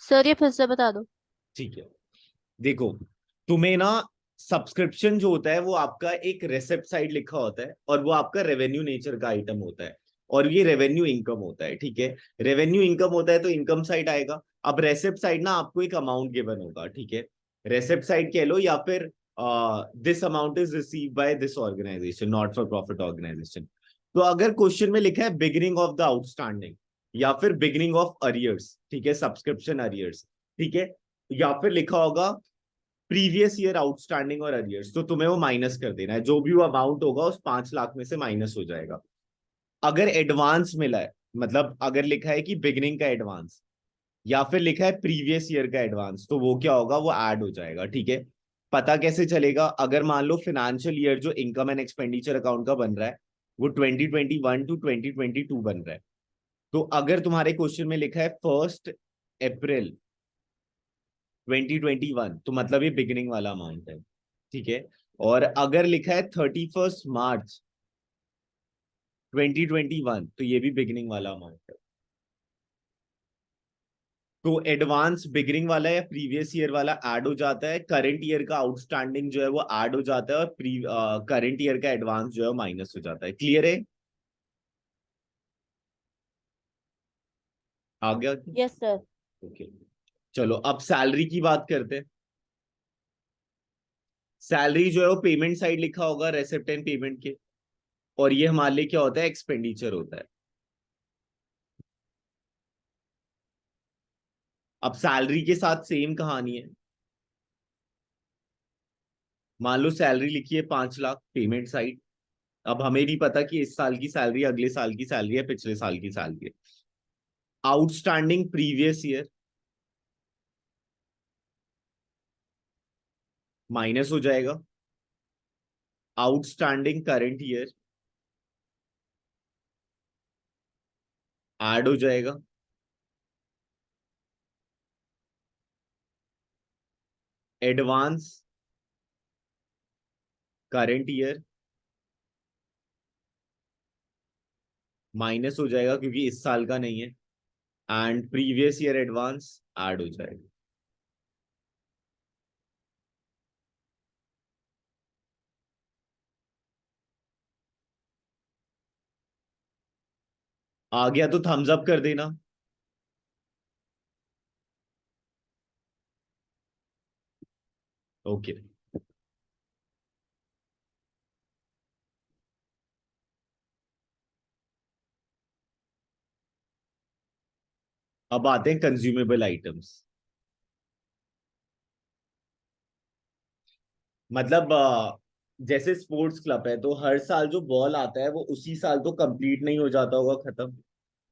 सर ये फिर से बता दो। ठीक है, देखो, तुम्हें ना सब्सक्रिप्शन जो होता है वो आपका एक रेसिप्ट साइड लिखा होता है, और वो आपका रेवेन्यू नेचर का आइटम होता है, और ये रेवेन्यू इनकम होता है। ठीक है, रेवेन्यू इनकम होता है तो इनकम साइड आएगा। अब रेसिप्ट साइड ना आपको एक अमाउंट गिवन होगा। ठीक है, रेसिप्ट साइड कह लो या फिर this amount is receive by this organization, not for profit organization. तो अगर क्वेश्चन में लिखा है बिगिनिंग ऑफ द आउटस्टैंडिंग या फिर बिगिनिंग ऑफ अरियर्स, ठीक है, सब्सक्रिप्शन अरियर्स, ठीक है, या फिर लिखा होगा प्रीवियस ईयर आउटस्टैंडिंग और अरियर्स, तो तुम्हें वो माइनस कर देना है, जो भी वो अमाउंट होगा उस 5 लाख में से माइनस हो जाएगा। अगर एडवांस मिला है, मतलब अगर लिखा है कि बिगिनिंग का एडवांस या फिर लिखा है प्रीवियस ईयर का एडवांस, तो वो क्या होगा, वो ऐड हो जाएगा। ठीक है, पता कैसे चलेगा, अगर मान लो फाइनेंशियल ईयर जो इनकम एंड एक्सपेंडिचर अकाउंट का बन रहा है वो 2021 टू 2022 बन रहा है, तो अगर तुम्हारे क्वेश्चन में लिखा है 1 अप्रैल 2021, तो मतलब ये बिगिनिंग वाला अमाउंट है। ठीक है, और अगर लिखा है 31 मार्च 2021, तो ये भी बिगिनिंग वाला अमाउंट है। तो एडवांस बिगिनिंग वाला या प्रीवियस ईयर वाला ऐड हो जाता है, करंट ईयर का आउटस्टैंडिंग जो है वो ऐड हो जाता है, और करंट ईयर का एडवांस जो है माइनस हो जाता है। क्लियर है, आ गया। Yes sir. ओके, चलो अब सैलरी की बात करते हैं। सैलरी जो है वो पेमेंट साइड लिखा होगा, रेसिप्ट एंड पेमेंट के, और ये हमारे लिए क्या होता है, एक्सपेंडिचर होता है। अब सैलरी के साथ सेम कहानी है। मान लो सैलरी लिखी है 5 लाख, पेमेंट साइड। अब हमें नहीं पता कि इस साल की सैलरी, अगले साल की सैलरी है, पिछले साल की सैलरी है। आउटस्टैंडिंग प्रीवियस ईयर माइनस हो जाएगा, आउटस्टैंडिंग करंट ईयर ऐड हो जाएगा, एडवांस करंट ईयर माइनस हो जाएगा क्योंकि इस साल का नहीं है, and previous year advance add हो जाएगा। आ गया तो थम्स अप कर देना। ओके, अब आते हैं कंज्यूमेबल आइटम्स। मतलब जैसे स्पोर्ट्स क्लब है तो हर साल जो बॉल आता है वो उसी साल तो कंप्लीट नहीं हो जाता होगा, खत्म।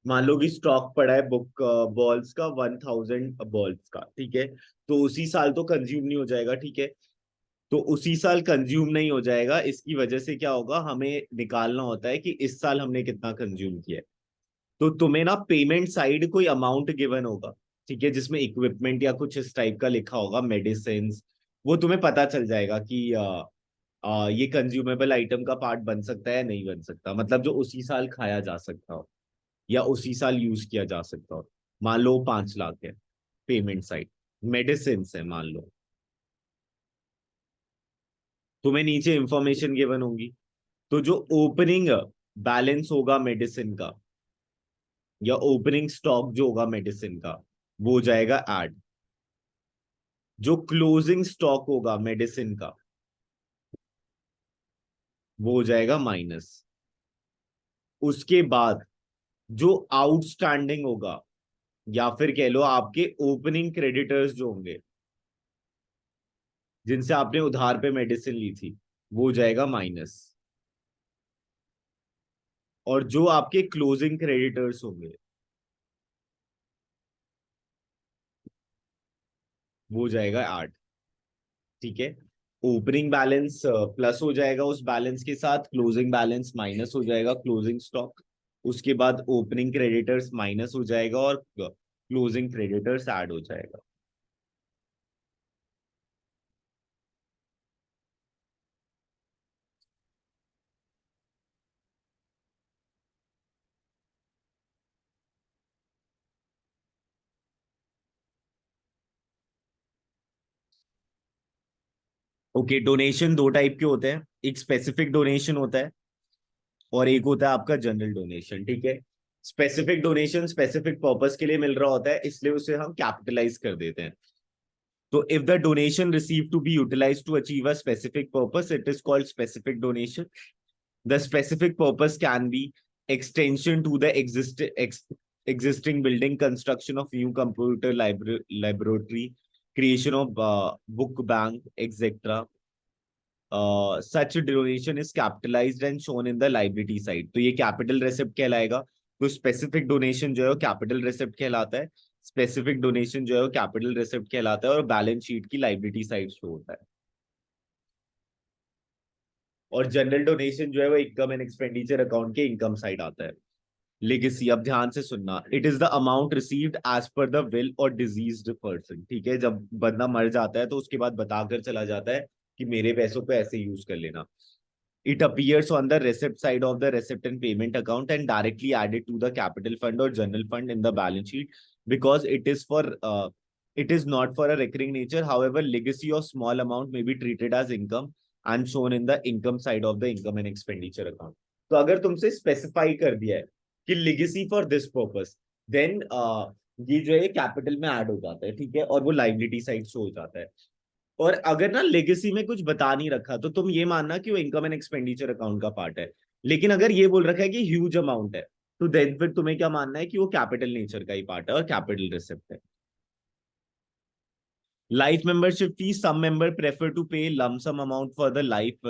मान लो कि स्टॉक पड़ा है बुक बॉल्स का 1000 बॉल्स का, ठीक है, तो उसी साल तो कंज्यूम नहीं हो जाएगा, ठीक है। तो उसी साल कंज्यूम नहीं हो जाएगा, इसकी वजह से क्या होगा, हमें निकालना होता है कि इस साल हमने कितना कंज्यूम किया है। तो तुम्हें ना पेमेंट साइड कोई अमाउंट गिवन होगा, ठीक है, जिसमें इक्विपमेंट या कुछ इस टाइप का लिखा होगा, मेडिसिन। वो तुम्हें पता चल जाएगा कि ये कंज्यूमेबल आइटम का पार्ट बन सकता है नहीं बन सकता, मतलब जो उसी साल खाया जा सकता हो या उसी साल यूज किया जा सकता हो। मान लो 5 लाख है पेमेंट साइड, मेडिसिन है मान लो, तुम्हें नीचे इंफॉर्मेशन गिवन होगी। तो जो ओपनिंग बैलेंस होगा मेडिसिन का या ओपनिंग स्टॉक जो होगा मेडिसिन का, वो हो जाएगा ऐड। जो क्लोजिंग स्टॉक होगा मेडिसिन का वो हो जाएगा माइनस। उसके बाद जो आउटस्टैंडिंग होगा या फिर कह लो आपके ओपनिंग क्रेडिटर्स जो होंगे जिनसे आपने उधार पे मेडिसिन ली थी, वो हो जाएगा माइनस। और जो आपके क्लोजिंग क्रेडिटर्स होंगे वो हो जाएगा 8, ठीक है। ओपनिंग बैलेंस प्लस हो जाएगा, उस बैलेंस के साथ क्लोजिंग बैलेंस माइनस हो जाएगा, क्लोजिंग स्टॉक। उसके बाद ओपनिंग क्रेडिटर्स माइनस हो जाएगा और क्लोजिंग क्रेडिटर्स ऐड हो जाएगा। ओके, डोनेशन दो टाइप के होते हैं, एक स्पेसिफिक डोनेशन होता है और एक होता है आपका जनरल डोनेशन, ठीक है। स्पेसिफिक डोनेशन स्पेसिफिक पर्पस के लिए मिल रहा होता है, इसलिए उसे हम कैपिटलाइज कर देते हैं। तो if the donation receive to be utilize to achieve a specific purpose, it is called specific donation. The specific purpose can be extension to the existing building, construction of new computer laboratory, creation of book bank, etc. Such donation is capitalized and shown in the liability side. तो ये capital receipt कहलाएगा। तो specific donation जो है वो capital receipt कहलाता है, specific donation जो है वो कैपिटल रेसिप्ट कहलाता है, और बैलेंस शीट की लाइबिलिटी साइड शो होता है। और जनरल डोनेशन जो है वो इनकम एंड एक्सपेंडिचर अकाउंट के इनकम साइड आता है। लेगेसी, अब ध्यान से सुनना, it is the amount received as per the will or deceased person, ठीक है। जब बंदा मर जाता है तो उसके बाद बताकर चला जाता है कि मेरे पैसों को ऐसे यूज कर लेना। It appears on the receipt side of the receipt and payment account and directly added to the capital fund और general fund in the balance sheet, because it is not for a recurring nature. However, legacy of small amount may be treated as income and shown in the income side of the income and expenditure account. तो अगर तुमसे specify कर दिया है कि legacy for this purpose, then ये जो है कैपिटल में ऐड हो जाता है, ठीक है, और वो लाइबिलिटी साइड शो हो जाता है। और अगर ना लेगेसी में कुछ बता नहीं रखा तो तुम ये मानना कि वो इनकम एंड एक्सपेंडिचर अकाउंट का पार्ट है। लेकिन अगर ये बोल रखा है कि ह्यूज अमाउंट है, तो देन फिर तुम्हें क्या मानना है कि वो कैपिटल नेचर का ही पार्ट है और कैपिटल रिसिप्ट है। Life membership fee, some member prefer to pay lump sum amount for the life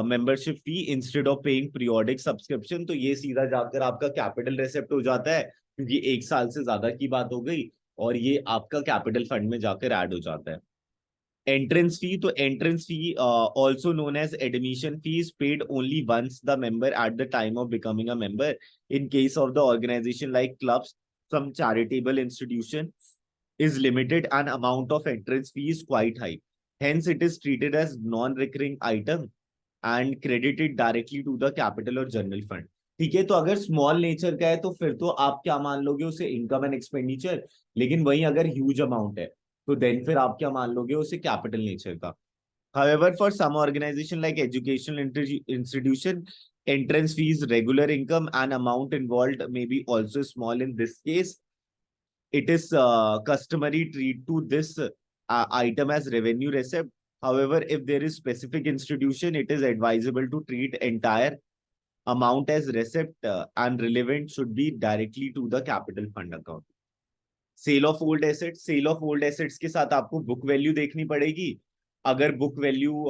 membership fee instead of paying periodic subscription। तो ये सीधा जाकर आपका कैपिटल रेसिप्ट हो जाता है क्योंकि एक साल से ज्यादा की बात हो गई, और ये आपका कैपिटल फंड में जाकर ऐड हो जाता है। एंट्रेंस फी, तो entrance fee also known as admission fees paid only once the member at the time of becoming a member in case of the organization like clubs, some charitable institution is limited and amount of entrance fee is quite high. Hence, it is treated as non-recurring item and credited directly to the capital or general fund. ठीक है, तो अगर small nature का है तो फिर तो आप क्या मान लोगे उसे, इनकम एंड एक्सपेंडिचर। लेकिन वहीं अगर ह्यूज अमाउंट है तो देन फिर आप क्या मान लोगे उसे, कैपिटल नेचर का। However, for some organization like educational institution, entrance fees, regular income and amount involved may be also small. In this case, it is customary treat to this item as revenue receipt. However, if there is specific institution, it is advisable to treat entire amount as receipt and relevant should be directly to the capital fund account. Sale of old assets, sale of old assets के साथ आपको book value देखनी पड़ेगी। अगर book value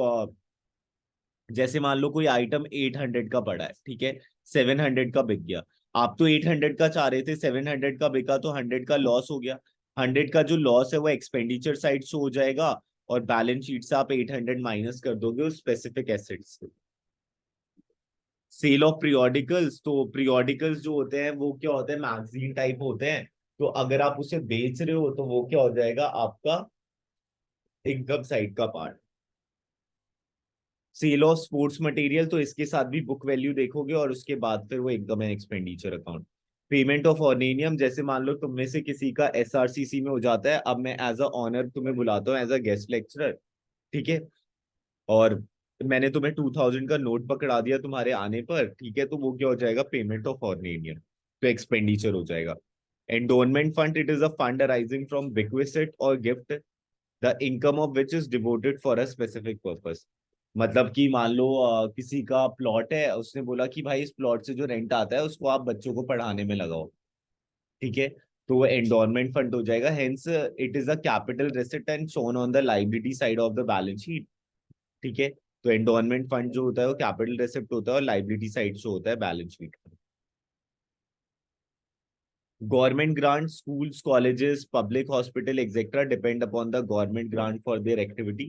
जैसे मान लो कोई item 800 का पड़ा है, ठीक है, 700 का बिक गया। आप तो 800 का चाह रहे थे, 700 का बिका तो 100 का लॉस हो गया। 100 का जो लॉस है वो एक्सपेंडिचर साइड शो हो जाएगा और बैलेंस शीट से आप 800 माइनस कर दोगे उस स्पेसिफिक एसेट्स से। सेल ऑफ पीरियोडिकल्स, तो पीरियोडिकल्स जो होते हैं वो क्या होते हैं, मैगजीन टाइप होते हैं। तो अगर आप उसे बेच रहे हो तो वो क्या हो जाएगा आपका इनकम साइड का part. Sale of sports material, तो इसके साथ भी बुक वैल्यू देखोगे और उसके बाद फिर वो income and expenditure account. Payment of honorarium, जैसे मान लो तुम में से किसी का एसआरसीसी में हो जाता है, अब मैं एज अ ऑनर तुम्हें बुलाता हूँ एज अ गेस्ट लेक्चरर, ठीक है, और मैंने तुम्हें 2000 का नोट पकड़ा दिया तुम्हारे आने पर, ठीक है, तो वो क्या हो जाएगा, पेमेंट ऑफ ऑर्नेनियम, तो एक्सपेंडिचर हो जाएगा। Endowment fund, it is a fund arising from bequest और gift, the income of which is devoted for a specific purpose. मतलब कि मान लो किसी का प्लॉट है, उसने बोला कि भाई इस प्लॉट से जो रेंट आता है उसको आप बच्चों को पढ़ाने में लगाओ, ठीक है, तो वो एंडोनमेंट फंड हो जाएगा। Hence it is a capital receipt and shown on the liability side of the balance sheet, ठीक है। तो एंडोनमेंट फंड जो होता है वो कैपिटल रेसिप्ट होता है और लाइबिलिटी साइड शो होता है balance sheet. Government grants, schools, colleges, public hospital, etc. depend upon the government grant for their activity.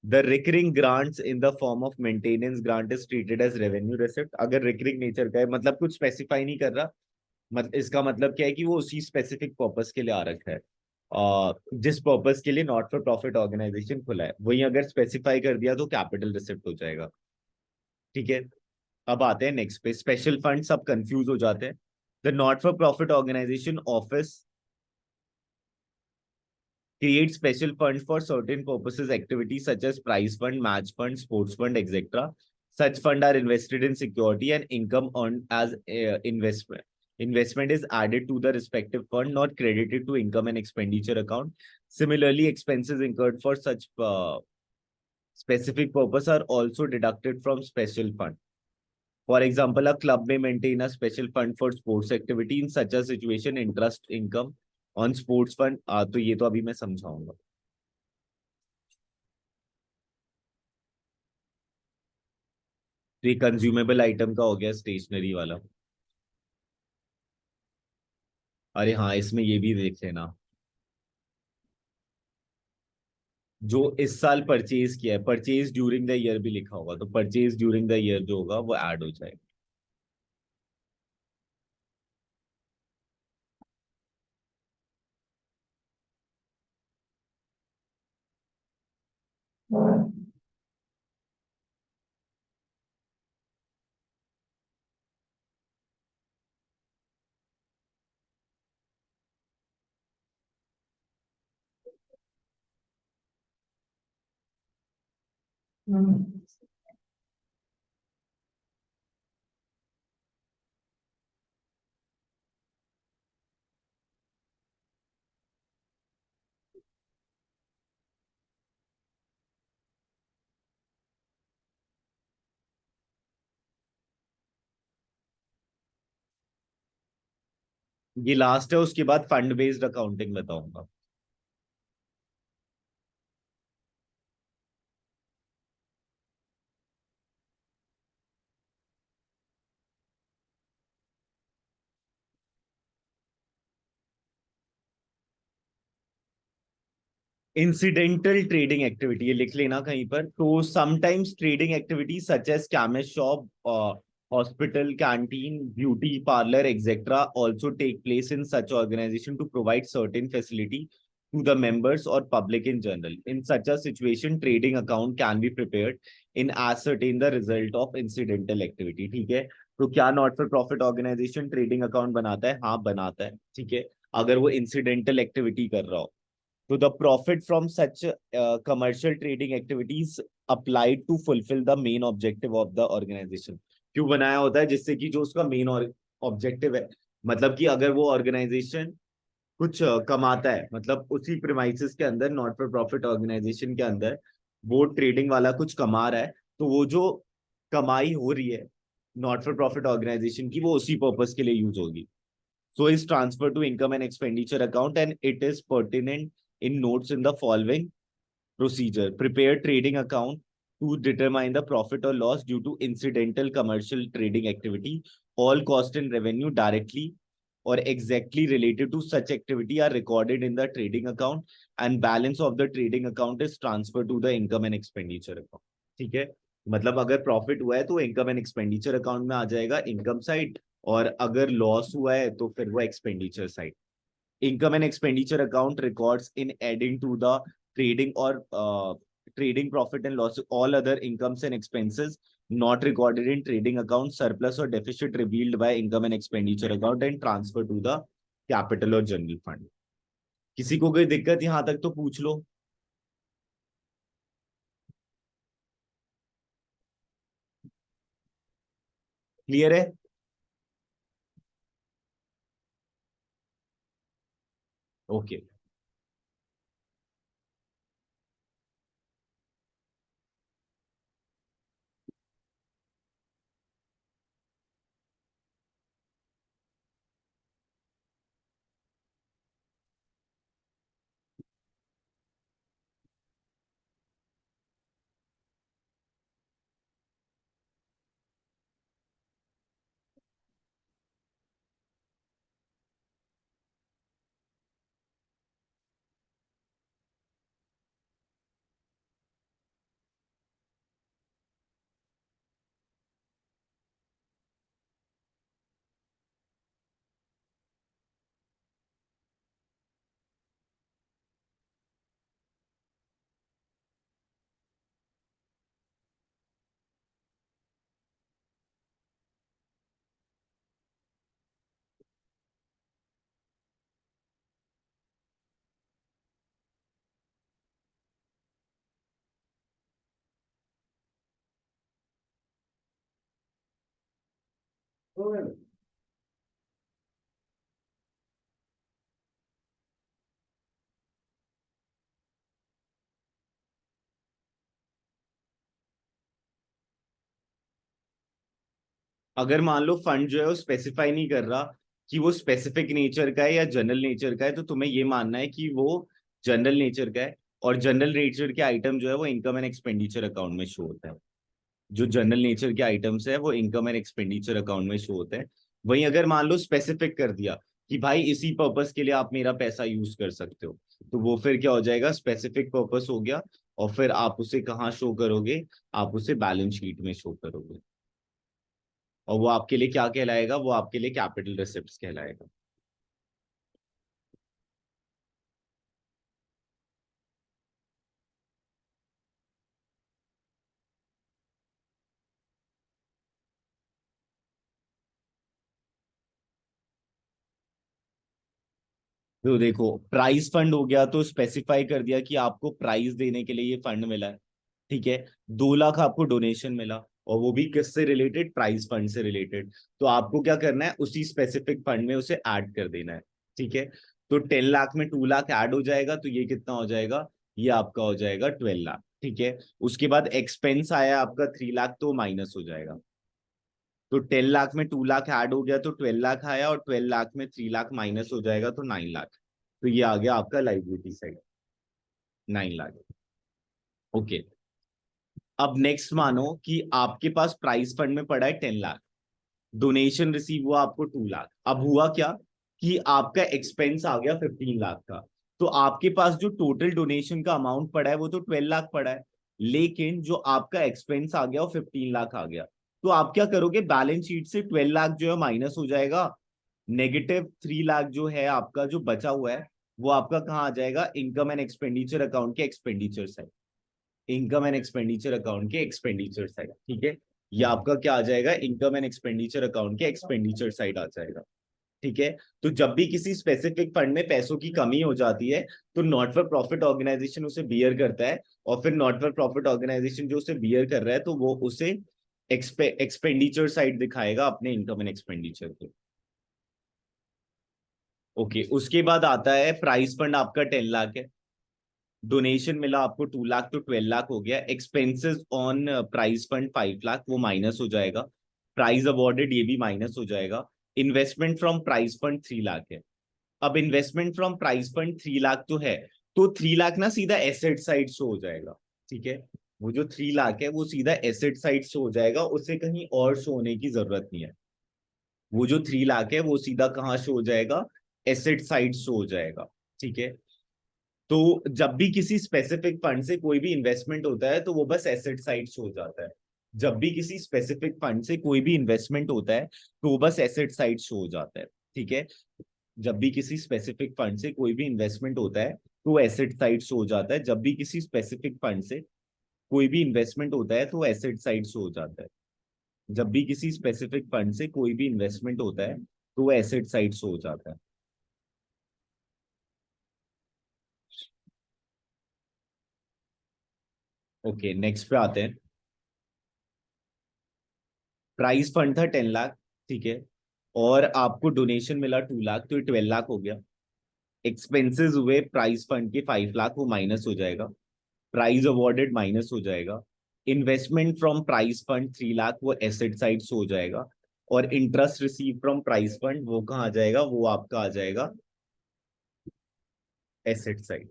The recurring grants in the form of maintenance grant is treated as revenue receipt. अगर recurring nature का है, मतलब कुछ specify नहीं कर रहा, इसका मतलब क्या है कि वो उसी specific purpose के लिए आ रखा है, जिस पर्पस के लिए नॉट फॉर प्रॉफिट ऑर्गेनाइजेशन खुला है, वही अगर स्पेसिफाई कर दिया तो कैपिटल रिसिप्ट हो जाएगा, ठीक है। अब आते हैं नेक्स्ट पे, स्पेशल फंड, सब कंफ्यूज हो जाते हैं। The not for profit organization office create special funds for certain purposes, activities such as prize fund, match fund, sports fund, etc. Such fund are invested in security and income earned as investment. Investment is added to the respective fund, not credited to income and expenditure account. Similarly, expenses incurred for such specific purpose are also deducted from special fund. For example, a club may maintain a special fund for sports activity. In such a situation, interest income on sports fund, तो ये तो अभी मैं समझाऊंगा। तो ये consumable item का हो गया, स्टेशनरी वाला। अरे हाँ, इसमें ये भी देख लेना, जो इस साल परचेज किया है, परचेज ड्यूरिंग द ईयर भी लिखा होगा, तो परचेज ड्यूरिंग द ईयर जो होगा वो ऐड हो जाएगा। ये लास्ट है, उसके बाद फंड बेस्ड अकाउंटिंग बताऊंगा। इंसिडेंटल ट्रेडिंग एक्टिविटी, ये लिख लेना कहीं पर। तो sometimes trading activity such as chemist shop, hospital, canteen, beauty parlor, etc. also take place in such organization to provide certain facility to the members or public in general. In such a situation, trading account can be prepared in ascertain the result of incidental activity. ठीक है, तो क्या not for profit organization trading account बनाता है? हाँ बनाता है, ठीक है, अगर वो इंसिडेंटल एक्टिविटी कर रहा हो। तो the profit from such commercial trading activities applied to fulfil the main objective of the organization. क्यों बनाया होता है? जिससे कि जो उसका मेन ऑब्जेक्टिव है, मतलब कि अगर वो ऑर्गेनाइजेशन कुछ कमाता है, मतलब उसी प्रिमाइसेस के अंदर, नॉट फॉर प्रॉफिट ऑर्गेनाइजेशन के अंदर वो ट्रेडिंग वाला कुछ कमा रहा है, तो वो जो कमाई हो रही है नॉट फॉर प्रॉफिट ऑर्गेनाइजेशन की, वो उसी पर्पस के लिए यूज होगी। So is transferred to income and expenditure account and it is pertinent in notes in the following procedure. Prepare trading account to determine the profit or loss due to incidental commercial trading activity. All cost and revenue directly or exactly related to such activity are recorded in the trading account and balance of the trading account is transferred to the income and expenditure account. ठीक है, मतलब अगर profit हुआ है तो income and expenditure account में आ जाएगा, income side, और अगर लॉस हुआ है तो फिर वो expenditure side. Income and expenditure account records in adding to the trading और trading profit and loss, all other incomes and expenses not recorded in trading account, surplus or deficit revealed by income and expenditure account and transfer to the capital or general fund. किसी को कोई दिक्कत यहां तक तो पूछ लो। Clear है? Okay. अगर मान लो फंड जो है वो स्पेसिफाई नहीं कर रहा कि वो स्पेसिफिक नेचर का है या जनरल नेचर का है, तो तुम्हें ये मानना है कि वो जनरल नेचर का है, और जनरल नेचर के आइटम जो है वो इनकम एंड एक्सपेंडिचर अकाउंट में शो होता है। जो जनरल नेचर के आइटम्स है वो इनकम एंड एक्सपेंडिचर अकाउंट में शो होते हैं। वहीं अगर मान लो स्पेसिफिक कर दिया कि भाई इसी पर्पस के लिए आप मेरा पैसा यूज कर सकते हो, तो वो फिर क्या हो जाएगा? स्पेसिफिक पर्पस हो गया, और फिर आप उसे कहाँ शो करोगे? आप उसे बैलेंस शीट में शो करोगे, और वो आपके लिए क्या कहलाएगा? वो आपके लिए कैपिटल रिसिप्ट्स कहलाएगा। तो देखो, प्राइस फंड हो गया तो स्पेसिफाई कर दिया कि आपको प्राइस देने के लिए ये फंड मिला है, ठीक है। 2 लाख आपको डोनेशन मिला, और वो भी किससे रिलेटेड? प्राइस फंड से रिलेटेड। तो आपको क्या करना है? उसी स्पेसिफिक फंड में उसे ऐड कर देना है, ठीक है। तो 10 लाख में 2 लाख ऐड हो जाएगा, तो ये कितना हो जाएगा? ये आपका हो जाएगा 12 लाख, ठीक है। उसके बाद एक्सपेंस आया आपका 3 लाख, तो माइनस हो जाएगा। तो 10 लाख में 2 लाख ऐड हो गया तो 12 लाख आया, और 12 लाख में 3 लाख माइनस हो जाएगा तो 9 लाख। तो ये आ गया आपका लाइबिलिटी साइड, 9 लाख। ओके। अब नेक्स्ट मानो कि आपके पास प्राइस फंड में पड़ा है 10 लाख, डोनेशन रिसीव हुआ आपको 2 लाख। अब हुआ क्या कि आपका एक्सपेंस आ गया 15 लाख का। तो आपके पास जो टोटल डोनेशन का अमाउंट पड़ा है वो तो 12 लाख पड़ा है, लेकिन जो आपका एक्सपेंस आ गया वो 15 लाख आ गया। तो आप क्या करोगे? बैलेंस शीट से 12 लाख जो है माइनस हो जाएगा, -3 लाख जो है आपका जो बचा हुआ है वो आपका कहाँ आ जाएगा, इनकम एंड एक्सपेंडिचर अकाउंट के expenditure side, income and expenditure account के एक्सपेंडिचर साइड, ठीक है। ये आपका क्या आ जाएगा, इनकम एंड एक्सपेंडिचर अकाउंट के एक्सपेंडिचर साइड आ जाएगा, ठीक है। तो जब भी किसी स्पेसिफिक फंड में पैसों की कमी हो जाती है तो नॉट फॉर प्रॉफिट ऑर्गेनाइजेशन उसे बियर करता है, और फिर नॉट फॉर प्रॉफिट ऑर्गेनाइजेशन जो उसे बियर कर रहा है तो वो उसे एक्सपेंडिचर साइड दिखाएगा अपने इनकम एंड एक्सपेंडिचर के। ओके, उसके बाद आता है प्राइस फंड, आपका 10 लाख है, डोनेशन मिला आपको 2 लाख, तो 12 लाख हो गया। Expenses on price fund 5 lakh, वो माइनस हो जाएगा। प्राइज अवॉर्डेड, ये भी माइनस हो जाएगा। Investment from price fund 3 lakh है। अब investment from price fund 3 lakh तो है, तो 3 लाख ना सीधा एसेट साइड शो हो जाएगा, ठीक है। वो जो 3 लाख है वो सीधा एसेट साइड शो हो जाएगा, उसे कहीं और शो होने की जरूरत नहीं है। वो जो 3 लाख है वो सीधा कहाँ शो हो जाएगा, एसेट साइड शो हो जाएगा, ठीक है। तो जब भी किसी स्पेसिफिक फंड से कोई भी इन्वेस्टमेंट होता है तो वो बस एसेट साइड शो हो जाता है। जब भी किसी स्पेसिफिक फंड से कोई भी इन्वेस्टमेंट होता है तो वो बस एसेट साइड शो हो जाता है, ठीक है। जब भी किसी स्पेसिफिक फंड से कोई भी इन्वेस्टमेंट होता है तो एसेट साइड शो हो जाता है। जब भी किसी स्पेसिफिक फंड से कोई भी इन्वेस्टमेंट होता है तो एसेट साइड शो हो जाता है। जब भी किसी स्पेसिफिक फंड से कोई भी इन्वेस्टमेंट होता है तो वो एसेट साइड शो हो जाता है। ओके, नेक्स्ट पे आते हैं। प्राइस फंड था 10 लाख, ठीक है, और आपको डोनेशन मिला 2 लाख, तो ये 12 लाख हो गया। एक्सपेंसेस हुए प्राइस फंड के 5 लाख, वो माइनस हो जाएगा। प्राइज अवॉर्डेड माइनस हो जाएगा। Investment from price fund 3 lakh, वो एसेट साइड से हो जाएगा। और interest receive from price fund वो कहाँ आ जाएगा, वो आपका आ जाएगा एसेट साइड,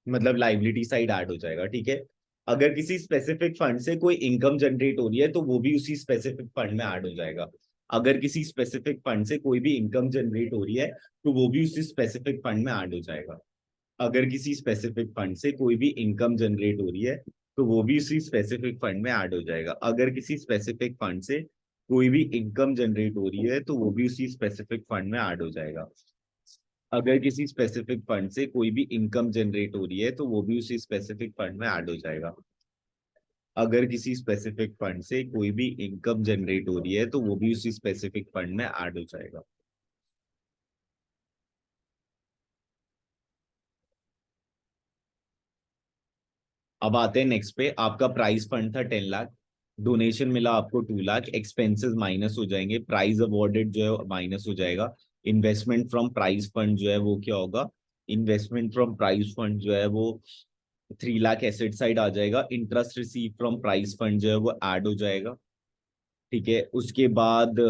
मतलब लाइबिलिटी साइड ऐड हो जाएगा, ठीक है। अगर किसी स्पेसिफिक फंड से कोई इनकम जनरेट हो रही है तो वो भी उसी स्पेसिफिक फंड में ऐड हो जाएगा। अगर किसी स्पेसिफिक फंड से कोई भी इनकम जनरेट हो रही है तो वो भी उसी स्पेसिफिक फंड में ऐड हो जाएगा। अगर किसी स्पेसिफिक फंड से कोई भी इनकम जनरेट हो रही है तो वो भी उसी स्पेसिफिक फंड में ऐड हो जाएगा। अगर किसी स्पेसिफिक फंड से कोई भी इनकम जनरेट हो रही है तो वो भी उसी स्पेसिफिक फंड में ऐड हो जाएगा। अगर किसी स्पेसिफिक फंड से कोई भी इनकम जनरेट हो रही है तो वो भी उसी स्पेसिफिक फंड में ऐड हो जाएगा। अगर किसी स्पेसिफिक फंड से कोई भी इनकम जनरेट हो रही है तो वो भी उसी स्पेसिफिक फंड में ऐड हो जाएगा। अब आते हैं नेक्स्ट पे। आपका प्राइस फंड था 10 लाख, डोनेशन मिला आपको 2 लाख, एक्सपेंसेस माइनस हो जाएंगे, प्राइज अवॉर्डेड जो है माइनस हो जाएगा। इन्वेस्टमेंट फ्रॉम प्राइस फंड जो है वो क्या होगा, इन्वेस्टमेंट फ्रॉम प्राइस फंड जो है वो 3 लाख एसेट साइड आ जाएगा। Interest receive from price fund जो है वो ऐड हो जाएगा, ठीक है। उसके बाद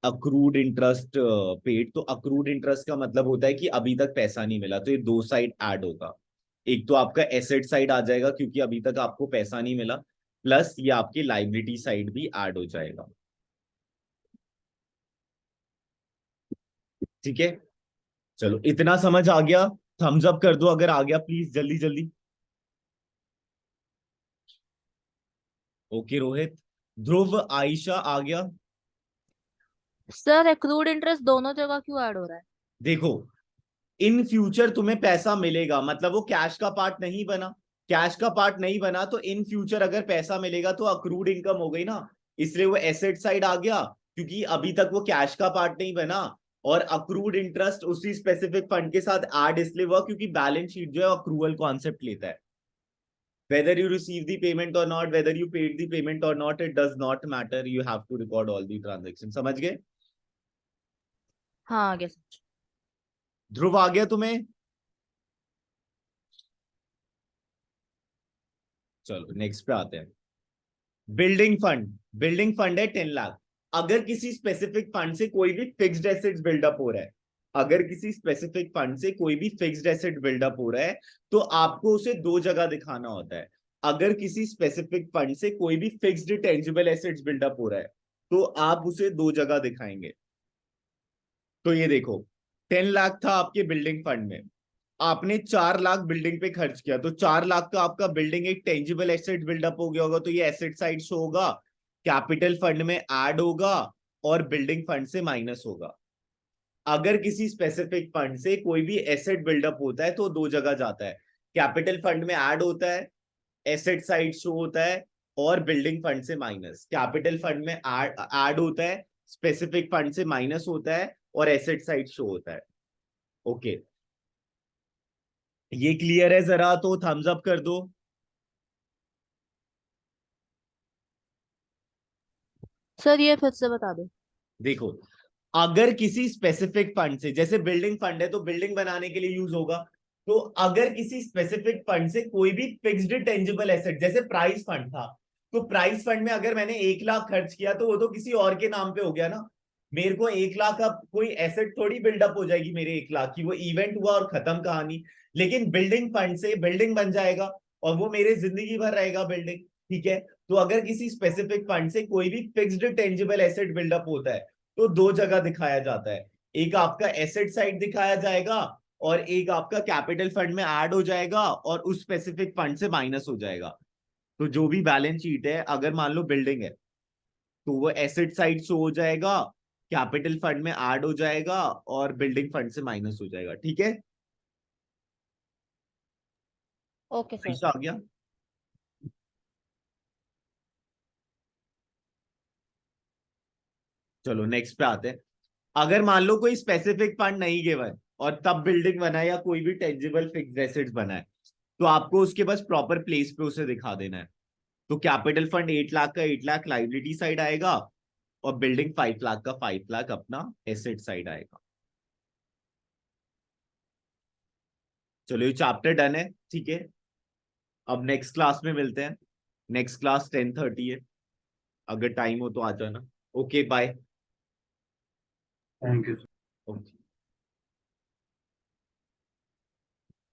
अक्रूड इंटरेस्ट पेड, तो अक्रूड इंटरेस्ट का मतलब होता है कि अभी तक पैसा नहीं मिला, तो ये दो साइड ऐड होगा। एक तो आपका एसेट साइड आ जाएगा क्योंकि अभी तक आपको पैसा नहीं मिला, प्लस ये आपकी लाइबिलिटी साइड भी ऐड हो जाएगा, ठीक है। चलो, इतना समझ आ गया? थम्स अप कर दो अगर आ गया, प्लीज जल्दी जल्दी। ओके रोहित, ध्रुव, आयशा आ गया। सर एक्रूड इंटरेस्ट दोनों जगह क्यों ऐड हो रहा है? देखो, इन फ्यूचर तुम्हें पैसा मिलेगा, मतलब वो कैश का पार्ट नहीं बना। कैश का पार्ट नहीं बना तो इन फ्यूचर अगर पैसा मिलेगा तो अक्रूड इनकम हो गई ना, इसलिए वो एसेट साइड आ गया, क्योंकि अभी तक वो कैश का पार्ट नहीं बना। और अक्रूड इंटरेस्ट उसी स्पेसिफिक फंड के साथ ऐड इसलिए हुआ क्योंकि बैलेंस शीट जो है अक्रूवल कॉन्सेप्ट लेता है। whether you receive the payment or not, whether you paid the payment or not, it does not matter, you have to record all the transactions। समझ गए? हाँ आगे सर। ध्रुव आ गया तुम्हें? चलो नेक्स्ट पे आते हैं। बिल्डिंग फंड, बिल्डिंग फंड है 10 लाख। अगर किसी स्पेसिफिक फंड से कोई भी फिक्स्ड एसेट्स बिल्डअप हो रहा है, अगर किसी स्पेसिफिक फंड से कोई भी फिक्स्ड एसेट बिल्डअप हो रहा है तो आपको उसे दो जगह दिखाना होता है। अगर किसी स्पेसिफिक फंड से कोई भी फिक्स्ड टेंजिबल एसेट्स बिल्डअप हो रहा है तो आप उसे दो जगह दिखाएंगे। तो ये देखो, 10 लाख था आपके बिल्डिंग फंड में, आपने 4 लाख बिल्डिंग पे खर्च किया, तो 4 लाख का आपका बिल्डिंग एक टेंजिबल एसेट बिल्डअप हो गया होगा, तो ये एसेट साइड से होगा, कैपिटल फंड में ऐड होगा और बिल्डिंग फंड से माइनस होगा। अगर किसी स्पेसिफिक फंड से कोई भी एसेट बिल्डअप होता है तो दो जगह जाता है, कैपिटल फंड में ऐड होता है, एसेट साइड शो होता है, और बिल्डिंग फंड से माइनस। कैपिटल फंड में ऐड होता है, स्पेसिफिक फंड से माइनस होता है, और एसेट साइड शो होता है। ओके, ये क्लियर है? जरा तो थम्स अप कर दो। सर ये फिर से बता दो। देखो, अगर किसी स्पेसिफिक फंड से, जैसे बिल्डिंग फंड है तो बिल्डिंग बनाने के लिए यूज होगा, तो अगर किसी स्पेसिफिक फंड से कोई भी फिक्स्ड टेंजिबल एसेट, जैसे प्राइस फंड था, तो प्राइस फंड में अगर मैंने 1 लाख खर्च किया तो वो तो किसी और के नाम पे हो गया ना। मेरे को 1 लाख का कोई एसेट थोड़ी बिल्डअप हो जाएगी मेरे 1 लाख की, वो इवेंट हुआ और खत्म कहानी। लेकिन बिल्डिंग फंड से बिल्डिंग बन जाएगा और वो मेरे जिंदगी भर रहेगा बिल्डिंग। ठीक है, तो अगर किसी स्पेसिफिक फंड से कोई भी फिक्स्ड टेंजिबल एसेट बिल्डअप होता है तो दो जगह दिखाया जाता है, एक आपका एसेट साइड दिखाया जाएगा और एक आपका कैपिटल फंड में ऐड हो जाएगा और उस स्पेसिफिक फंड से माइनस हो जाएगा। तो जो भी बैलेंस शीट है, अगर मान लो बिल्डिंग है तो वो एसेट साइड से हो जाएगा, कैपिटल फंड में ऐड हो जाएगा और बिल्डिंग फंड से माइनस हो जाएगा। ठीक है, ओके सर। ऐसा आ गया। चलो नेक्स्ट पे आते हैं। अगर मान लो कोई स्पेसिफिक फंड नहीं गिवा है और तब बिल्डिंग बना है या कोई भी टेंजिबल फिक्स्ड एसेट्स बना है, तो आपको उसके बस प्रॉपर प्लेस पे उसे दिखा देना है। तो कैपिटल फंड 8 लाख का 8 लाख लाइबिलिटी साइड आएगा और बिल्डिंग 5 लाख का 5 लाख अपना एसेट साइड आएगा। चलो ये चैप्टर डन है। ठीक है, अब नेक्स्ट क्लास में मिलते हैं। नेक्स्ट क्लास 10:30 है, अगर टाइम हो तो आ जाना। Okay bye. Thank you. Okay.